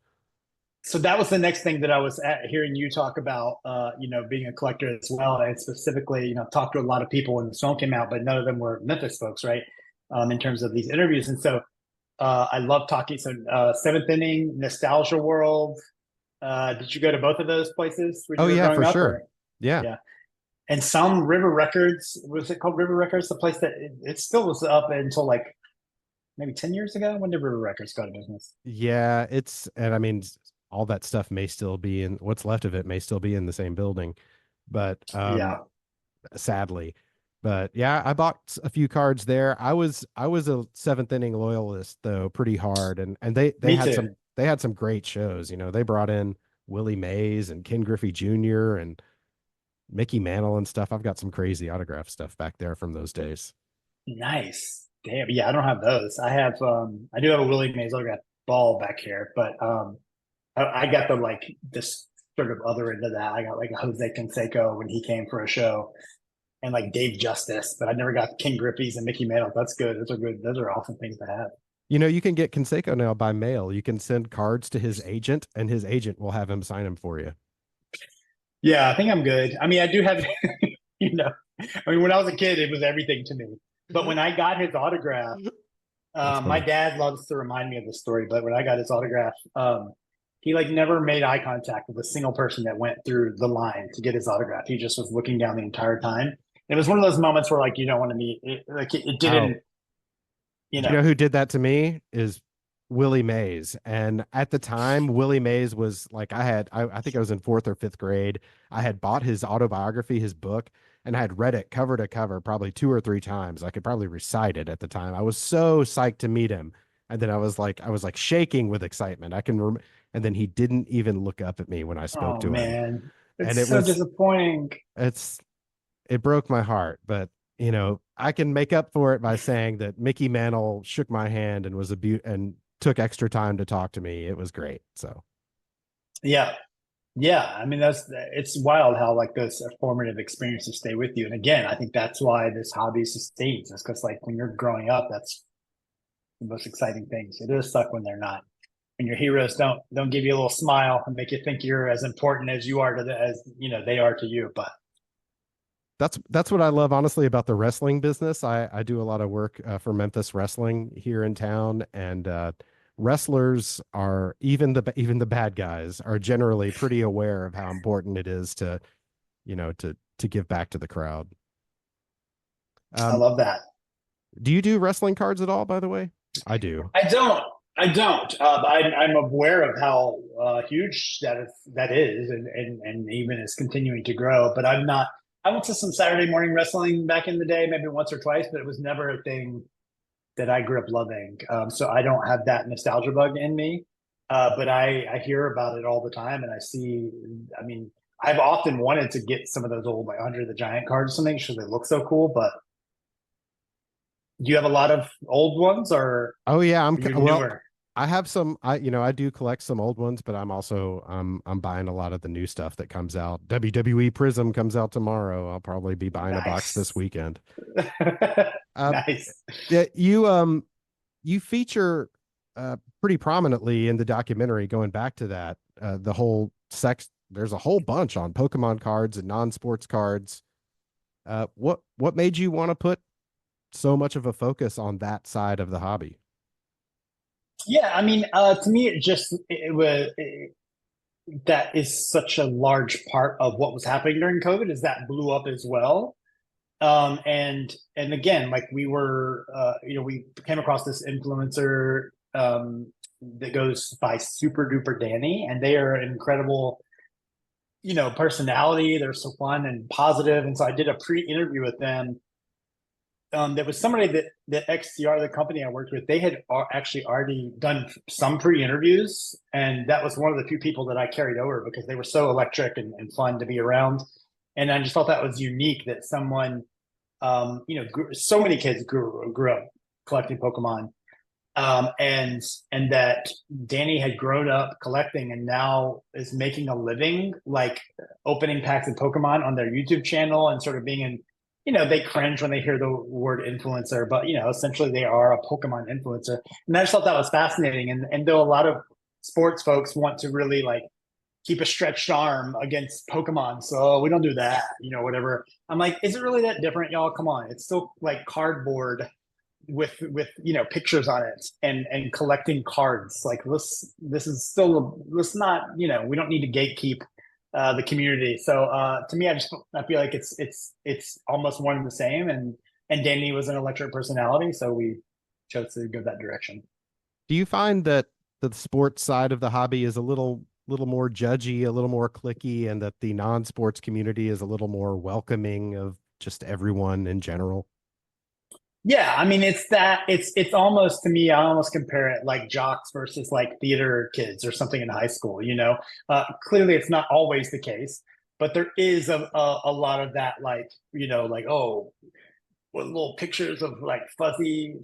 so that was the next thing that I was hearing you talk about, you know, being a collector as well. And specifically, you know, talked to a lot of people when the song came out, but none of them were Memphis folks, right? In terms of these interviews. And so I love talking. So seventh inning, Nostalgia World. Did you go to both of those places when Oh you were yeah, growing for up sure. or? Yeah. Yeah. And some River Records, was it called River Records? The place that it still was up until like maybe 10 years ago. When did River Records go to business? Yeah, and I mean all that stuff may still be in what's left of it may still be in the same building, but Yeah, sadly. But yeah, I bought a few cards there. I was a seventh inning loyalist though, pretty hard, and me too. they had some great shows. You know, they brought in Willie Mays and Ken Griffey Jr. and Mickey Mantle and stuff. I've got some crazy autograph stuff back there from those days. Nice. Damn. Yeah, I don't have those. I do have a Willie Mays autograph ball back here, but I got the like this sort of other end of that. I got like a Jose Canseco when he came for a show. and like Dave Justice, but I never got King Grippies and Mickey Mantle. That's good. Those are good. Those are awesome things to have. You know, you can get Conseco now by mail. You can send cards to his agent, and his agent will have him sign them for you. Yeah, I think I'm good. I mean, I do have, you know, I mean, when I was a kid, it was everything to me. But when I got his autograph, That's my funny. dad loves to remind me of this story. But when I got his autograph, he like never made eye contact with a single person that went through the line to get his autograph. He just was looking down the entire time. It was one of those moments where like you don't want to meet. It Oh, didn't, you do you know. know who did that to me? Is Willie Mays. And at the time, Willie Mays was like, I think I was in fourth or fifth grade. I had bought his autobiography, his book, and I had read it cover to cover probably two or three times. I could probably recite it at the time. I was so psyched to meet him. And then I was like shaking with excitement. And then he didn't even look up at me when I spoke Oh to him. man, And it's so disappointing. it's, it broke my heart, but you know, I can make up for it by saying that Mickey Mantle shook my hand and was and took extra time to talk to me. It was great. So Yeah, yeah. I mean, that's it's wild how like those formative experiences stay with you. And again, I think that's why this hobby sustains. It's because like when you're growing up, that's the most exciting things. It is suck when they're not. When your heroes don't give you a little smile and make you think you're as important as you are to the as you know they are to you. But that's what I love honestly about the wrestling business. I do a lot of work for Memphis Wrestling here in town, and wrestlers are even the bad guys are generally pretty aware of how important it is to to give back to the crowd. I Um, love that. do you do wrestling cards at all, by the way? I do. I don't. I don't. I'm aware of how huge that is, and even is continuing to grow. But I'm not. I went to some Saturday morning wrestling back in the day, maybe once or twice, but it was never a thing that I grew up loving. So I don't have that nostalgia bug in me. But I hear about it all the time, and I see. I mean, I've often wanted to get some of those old like Andre the Giant cards or something because they look so cool. But do you have a lot of old ones, or Oh yeah, are you well. newer? I have some. I do collect some old ones, but I'm also I'm buying a lot of the new stuff that comes out. WWE Prism comes out tomorrow. I'll probably be buying a box this Nice. weekend. Uh, Nice. yeah, you feature pretty prominently in the documentary. Going back to that, the whole sex. There's a whole bunch on Pokemon cards and non-sports cards. What made you want to put so much of a focus on that side of the hobby? Yeah, I mean, to me, it was that is such a large part of what was happening during COVID is that blew up as well. And again, like we were, we came across this influencer that goes by Super Duper Danny, and they are an incredible, personality. They're so fun and positive, and so I did a pre-interview with them. There was somebody that XTR, the company I worked with, they had actually already done some pre-interviews, and that was one of the few people that I carried over because they were so electric and fun to be around. And I just thought that was unique that someone, so many kids grew up collecting Pokemon, and that Danny had grown up collecting and now is making a living, like opening packs of Pokemon on their YouTube channel and sort of being in, they cringe when they hear the word influencer, but essentially they are a Pokemon influencer. And I just thought that was fascinating. And though a lot of sports folks want to really like keep a stretched arm against Pokemon, so we don't do that, whatever. I'm like, is it really that different, y'all? Come on, it's still like cardboard with pictures on it and collecting cards. Like this is still let's not we don't need to gatekeep the community. So to me, I feel like it's almost one and the same. And Danny was an electric personality, so we chose to go that direction. Do you find that the sports side of the hobby is a little more judgy, a little more clicky, and that the non-sports community is a little more welcoming of just everyone in general? Yeah, I mean it's almost to me, I almost compare it like jocks versus like theater kids or something in high school, clearly it's not always the case, but there is a lot of that, like, like, oh, with little pictures of like fuzzy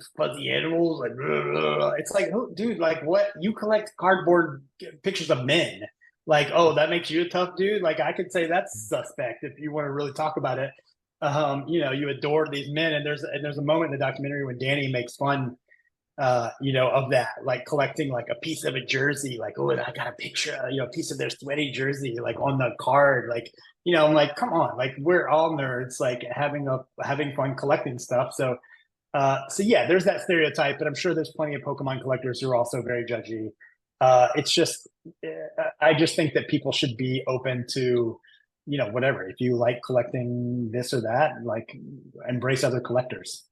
animals, like blah, blah, blah. It's like, oh, dude, like what, you collect cardboard pictures of men, like, oh, that makes you a tough dude. Like I could say that's suspect if you want to really talk about it. you adore these men, and there's a moment in the documentary when Danny makes fun, of that, like collecting like a piece of a jersey, like, oh, I got a picture, a piece of their sweaty jersey, like on the card, like, I'm like, come on, like we're all nerds, like having fun collecting stuff. So yeah, there's that stereotype, but I'm sure there's plenty of Pokemon collectors who are also very judgy. It's just, I just think that people should be open to, whatever. If you like collecting this or that, like embrace other collectors.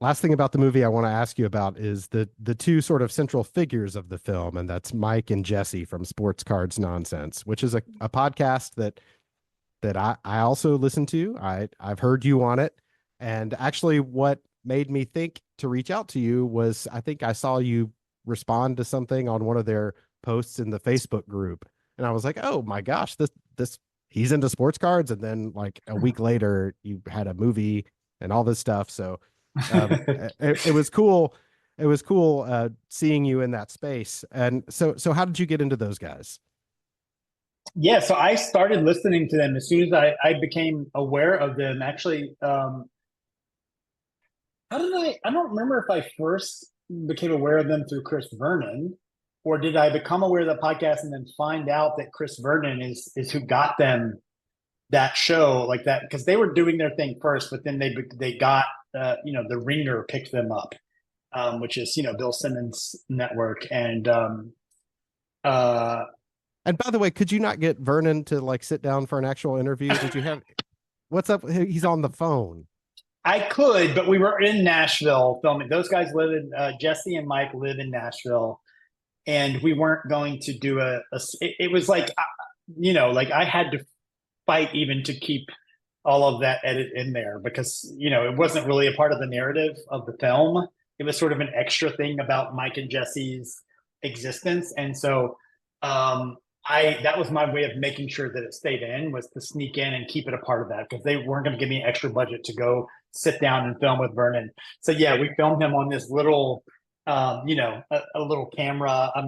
Last thing about the movie I want to ask you about is the two sort of central figures of the film, and that's Mike and Jesse from Sports Cards Nonsense, which is a podcast that I also listen to. I've heard you on it. And actually what made me think to reach out to you was I think I saw you respond to something on one of their posts in the Facebook group. And I was like, oh my gosh, this he's into sports cards. And then like a week later, you had a movie and all this stuff. So it was cool. It was cool seeing you in that space. And so how did you get into those guys? Yeah, so I started listening to them as soon as I became aware of them. Actually, how did I don't remember if I first became aware of them through Chris Vernon, or did I become aware of the podcast and then find out that Chris Vernon is who got them that show like that, because they were doing their thing first, but then they got the Ringer picked them up, which is Bill Simmons' network, and uh And by the way, could you not get Vernon to like sit down for an actual interview? Did you have what's up? He's on the phone. I could, but we were in Nashville filming. Those guys live in Jesse and Mike live in Nashville, and we weren't going to do it was like, like I had to fight even to keep all of that edit in there, because it wasn't really a part of the narrative of the film. It was sort of an extra thing about Mike and Jesse's existence, and so I that was my way of making sure that it stayed in, was to sneak in and keep it a part of that, because they weren't going to give me extra budget to go sit down and film with Vernon. So yeah, we filmed him on this little a little camera, a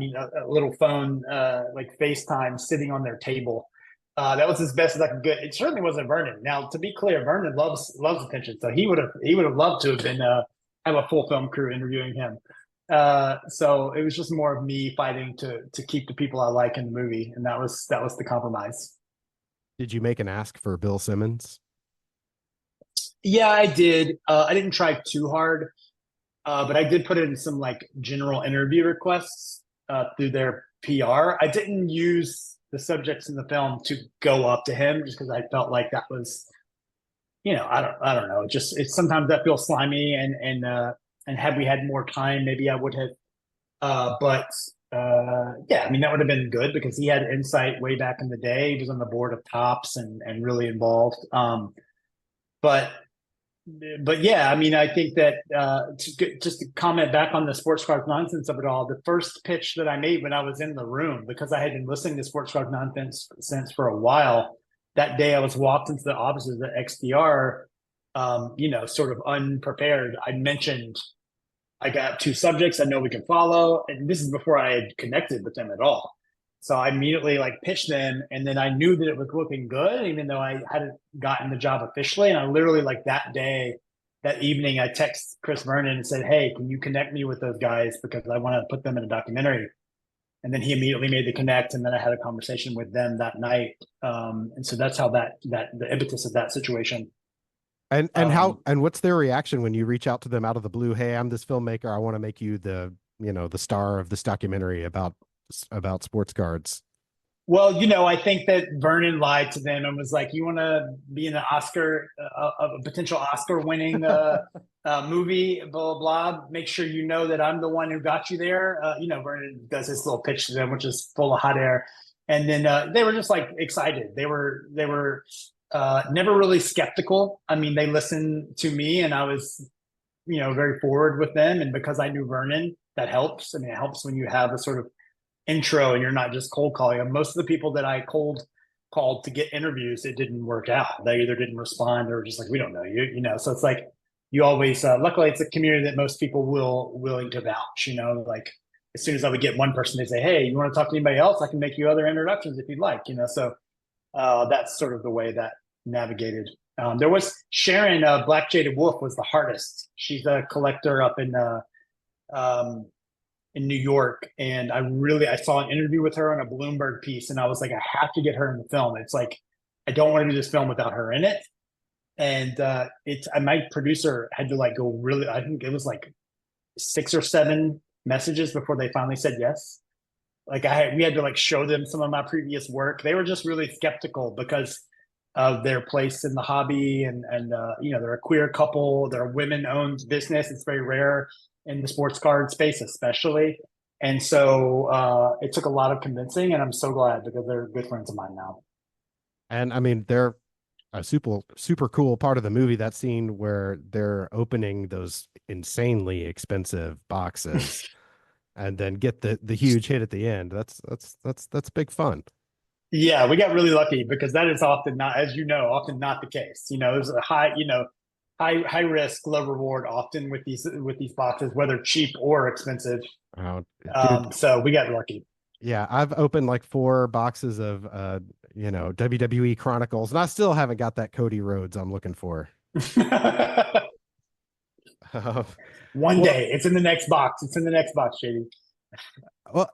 little phone, like FaceTime, sitting on their table. That was as best as I could get. It certainly wasn't Vernon. Now, to be clear, Vernon loves attention, so he would have loved to have been have a full film crew interviewing him. So it was just more of me fighting to keep the people I like in the movie, and that was the compromise. Did you make an ask for Bill Simmons? Yeah, I did. I didn't try too hard, but I did put in some like general interview requests through their PR. I didn't use the subjects in the film to go up to him, just because I felt like that was, I don't know. It's sometimes that feels slimy, and had we had more time, maybe I would have. But yeah, I mean, that would have been good, because he had insight way back in the day. He was on the board of Tops and really involved. But yeah, I mean, I think that just to comment back on the sports cards nonsense of it all, the first pitch that I made when I was in the room, because I had been listening to sports cards nonsense for a while, that day I was walked into the offices at XDR, sort of unprepared. I mentioned I got two subjects I know we can follow, and this is before I had connected with them at all. So I immediately like pitched them, and then I knew that it was looking good, even though I hadn't gotten the job officially. And I literally, like, that day, that evening, I texted Chris Vernon and said, "Hey, can you connect me with those guys, because I want to put them in a documentary?" And then he immediately made the connect, and then I had a conversation with them that night. And so that's how that the impetus of that situation. And what's their reaction when you reach out to them out of the blue? Hey, I'm this filmmaker. I want to make you the star of this documentary about sports cards. Well, I think that Vernon lied to them and was like, "You want to be in an Oscar, a potential Oscar-winning movie, blah, blah, blah. Make sure you know that I'm the one who got you there." Vernon does his little pitch to them, which is full of hot air. And then they were just like excited. They were never really skeptical. I mean, they listened to me, and I was, very forward with them. And because I knew Vernon, that helps. I mean, it helps when you have a sort of intro and you're not just cold calling them. Most of the people that I cold called to get interviews, it didn't work out. They either didn't respond or just like, "We don't know you," So it's like, you always, luckily it's a community that most people willing to vouch, like as soon as I would get one person, they say, "Hey, you want to talk to anybody else? I can make you other introductions if you'd like," So that's sort of the way that navigated. There was Sharon, Black Jaded Wolf was the hardest. She's a collector up um, in New York, and I saw an interview with her on a Bloomberg piece, and I was like, I have to get her in the film. It's like I don't want to do this film without her in it. And my producer had to like go really. I think it was like 6 or 7 messages before they finally said yes. Like we had to like show them some of my previous work. They were just really skeptical because of their place in the hobby, and they're a queer couple, they're a women-owned business. It's very rare in the sports card space, especially. And so it took a lot of convincing, and I'm so glad because they're good friends of mine now. And I mean, they're a super cool part of the movie, that scene where they're opening those insanely expensive boxes and then get the huge hit at the end. That's big fun. Yeah, we got really lucky because that is often not, as you know, often not the case. There's a high risk, low reward often with these boxes, whether cheap or expensive. Oh, dude, So we got lucky. yeah, I've opened like 4 boxes of WWE Chronicles, and I still haven't got that Cody Rhodes I'm looking for. One Well, day, it's in the next box. It's in the next box, JD. well,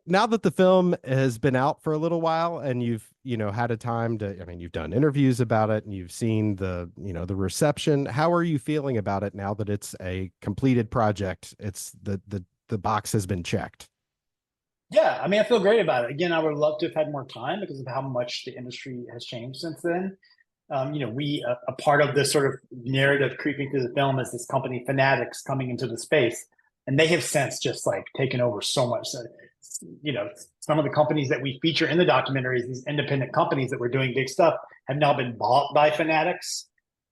now that the film has been out for a little while and you've, had a time to, I mean, you've done interviews about it and you've seen the reception. How are you feeling about it now that it's a completed project? It's the box has been checked. Yeah, I mean, I feel great about it. Again, I would love to have had more time because of how much the industry has changed since then. A part of this sort of narrative creeping through the film is this company Fanatics coming into the space, and they have since just like taken over so much. So, some of the companies that we feature in the documentaries, these independent companies that were doing big stuff, have now been bought by Fanatics.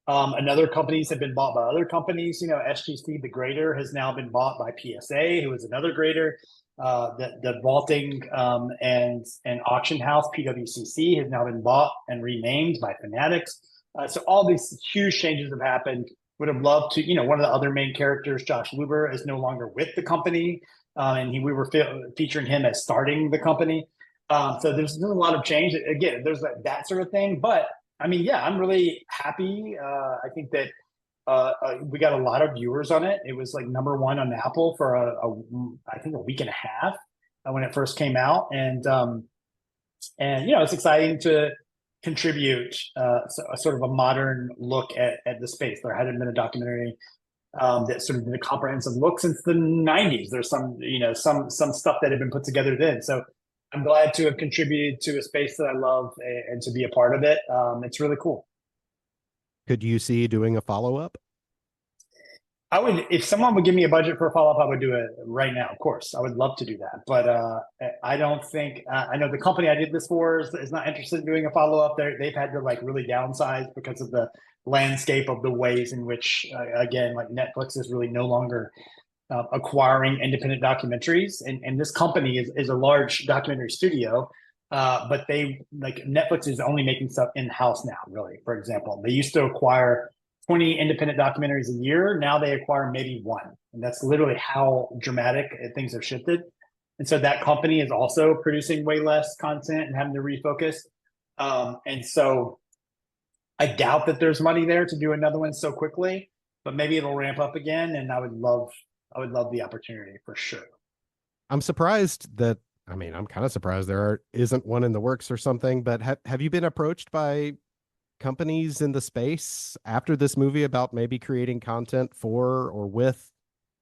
And other companies have been bought by other companies. SGC, the grader, has now been bought by PSA, who is another grader. The vaulting and auction house PWCC has now been bought and renamed by Fanatics. So all these huge changes have happened. Would have loved to, one of the other main characters, Josh Luber, is no longer with the company, and we were featuring him as starting the company. So there's a lot of change. Again, there's that sort of thing. But I mean, yeah, I'm really happy. I think that we got a lot of viewers on it. It was like #1 on Apple for I think a week and a half when it first came out, and it's exciting to contribute a sort of a modern look at the space. There hadn't been a documentary that sort of did a comprehensive look since the '90s. There's some stuff that had been put together then. So I'm glad to have contributed to a space that I love and to be a part of it. It's really cool. Could you see doing a follow-up? I would, if someone would give me a budget for a follow-up, I would do it right now. Of course, I would love to do that. But I don't think, I know the company I did this for is not interested in doing a follow-up. They've had to like really downsize because of the landscape of the ways in which, again, like Netflix is really no longer acquiring independent documentaries. And this company is a large documentary studio. But Netflix is only making stuff in-house now, really. For example, they used to acquire 20 independent documentaries a year. Now they acquire maybe 1. And that's literally how dramatic things have shifted. And so that company is also producing way less content and having to refocus. And so I doubt that there's money there to do another one so quickly, but maybe it'll ramp up again. And I would love the opportunity for sure. I'm surprised that, I mean, I'm kind of surprised isn't one in the works or something, but have you been approached by companies in the space after this movie about maybe creating content for or with,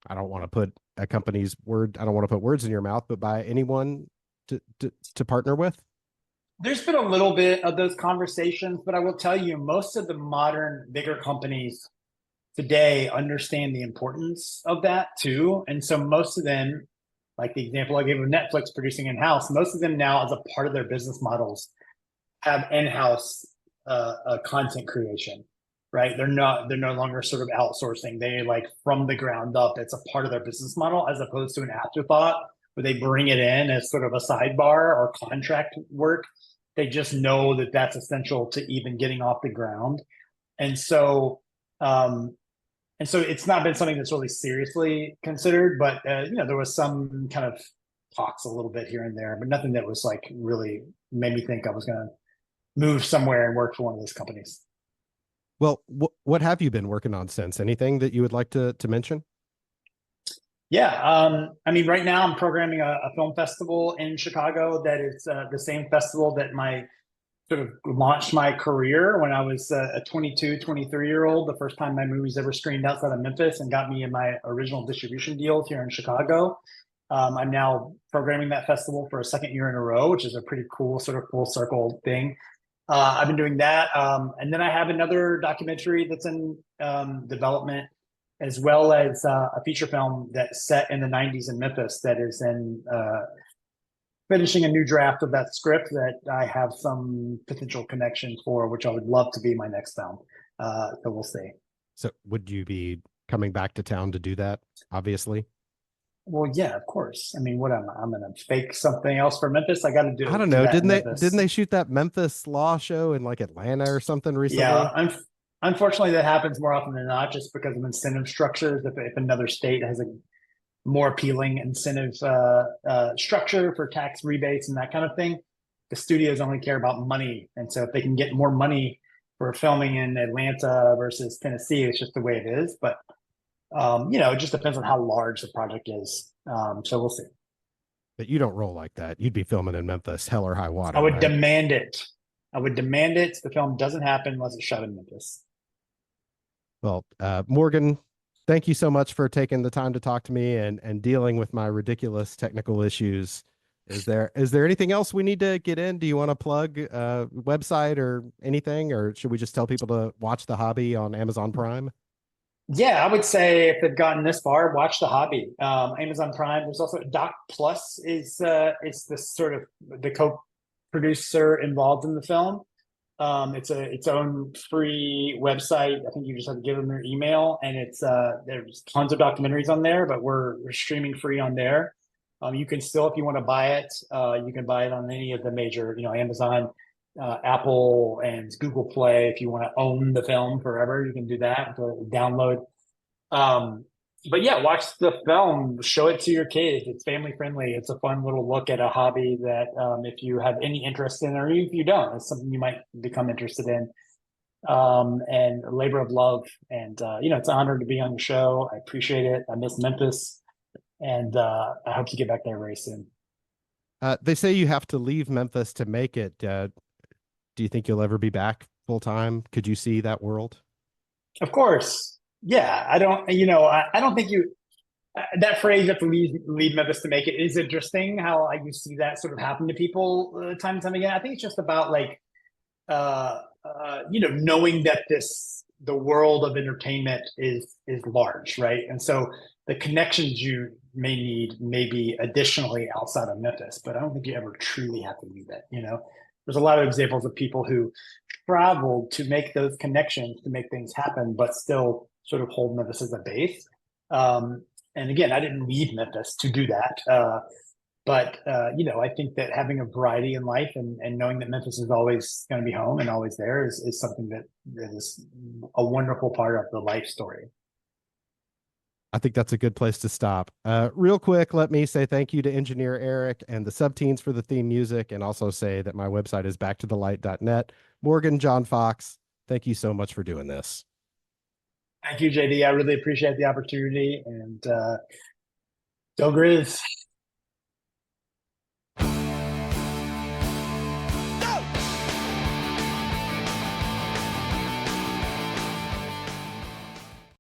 I don't want to put a company's word, I don't want to put words in your mouth, but by anyone to partner with? There's been a little bit of those conversations, but I will tell you, most of the modern bigger companies today understand the importance of that too. And so most of them, like the example I gave of Netflix producing in-house, most of them now, as a part of their business models, have in-house content creation, right? They're no longer sort of outsourcing. They like from the ground up, it's a part of their business model as opposed to an afterthought where they bring it in as sort of a sidebar or contract work. They just know that that's essential to even getting off the ground. And so it's not been something that's really seriously considered, but there was some kind of talks a little bit here and there, but nothing that was like really made me think I was going to move somewhere and work for one of those companies. Well, what have you been working on since? Anything that you would like to mention? Yeah, I mean, right now I'm programming a film festival in Chicago that is the same festival that my sort of launched my career when I was a 22, 23-year old, the first time my movies ever screened outside of Memphis and got me in my original distribution deals here in Chicago. I'm now programming that festival for a second year in a row, which is a pretty cool sort of full circle thing. I've been doing that. And then I have another documentary that's in development, as well as a feature film that's set in the 90s in Memphis that is in finishing a new draft of that script that I have some potential connections for, which I would love to be my next film. So we'll see. So would you be coming back to town to do that? Obviously. Well, yeah, of course. I mean, what am I? I'm gonna fake something else for Memphis. I got to I do don't do know. that in Didn't Memphis. they shoot that Memphis Law show in like Atlanta or something Yeah, recently? unfortunately, that happens more often than not, just because of incentive structures. If another state has a more appealing incentive structure for tax rebates and that kind of thing, the studios only care about money, and so if they can get more money for filming in Atlanta versus Tennessee, it's just the way it is. But it just depends on how large the project is. So we'll see. But you don't roll like that. You'd be filming in Memphis, hell or high I water, would right? demand it. I would demand it. The film doesn't happen unless it's shot in Memphis. Well, Morgan, thank you so much for taking the time to talk to me and dealing with my ridiculous technical issues. Is there anything else we need to get in? Do you want to plug website or anything, or should we just tell people to watch The Hobby on Amazon Prime? Yeah, I would say if they've gotten this far, watch The Hobby. Amazon Prime. There's also Doc Plus is this sort of the co-producer involved in the film. It's its own free website. I think you just have to give them your email, and it's there's tons of documentaries on there, but we're streaming free on there. You can still, if you want to buy it, you can buy it on any of the major, Amazon, Apple, and Google Play. If you want to own the film forever, you can do that. Download. Um, but yeah, watch the film, show it to your kids. It's family friendly. It's a fun little look at a hobby that, if you have any interest in, or if you don't, it's something you might become interested in. And a labor of love. And, it's an honor to be on your show. I appreciate it. I miss Memphis, and I hope to get back there very soon. They say you have to leave Memphis to make it. Do you think you'll ever be back full time? Could you see that world? Of course. Yeah. I don't think that phrase, you have to leave Memphis to make it, is interesting how you see that sort of happen to people time and time again. I think it's just about like, knowing that the world of entertainment is large, right? And so the connections you may need maybe additionally outside of Memphis, but I don't think you ever truly have to leave it. There's a lot of examples of people who traveled to make those connections to make things happen, but still sort of hold Memphis as a base. And again, I didn't leave Memphis to do that. But I think that having a variety in life and knowing that Memphis is always going to be home and always there is something that is a wonderful part of the life story. I think that's a good place to stop. Real quick, let me say thank you to engineer Eric and the Subteens for the theme music, and also say that my website is backtothe.light.net. Morgan, John Fox, thank you so much for doing this. Thank you, JD. I really appreciate the opportunity, and go Grizz.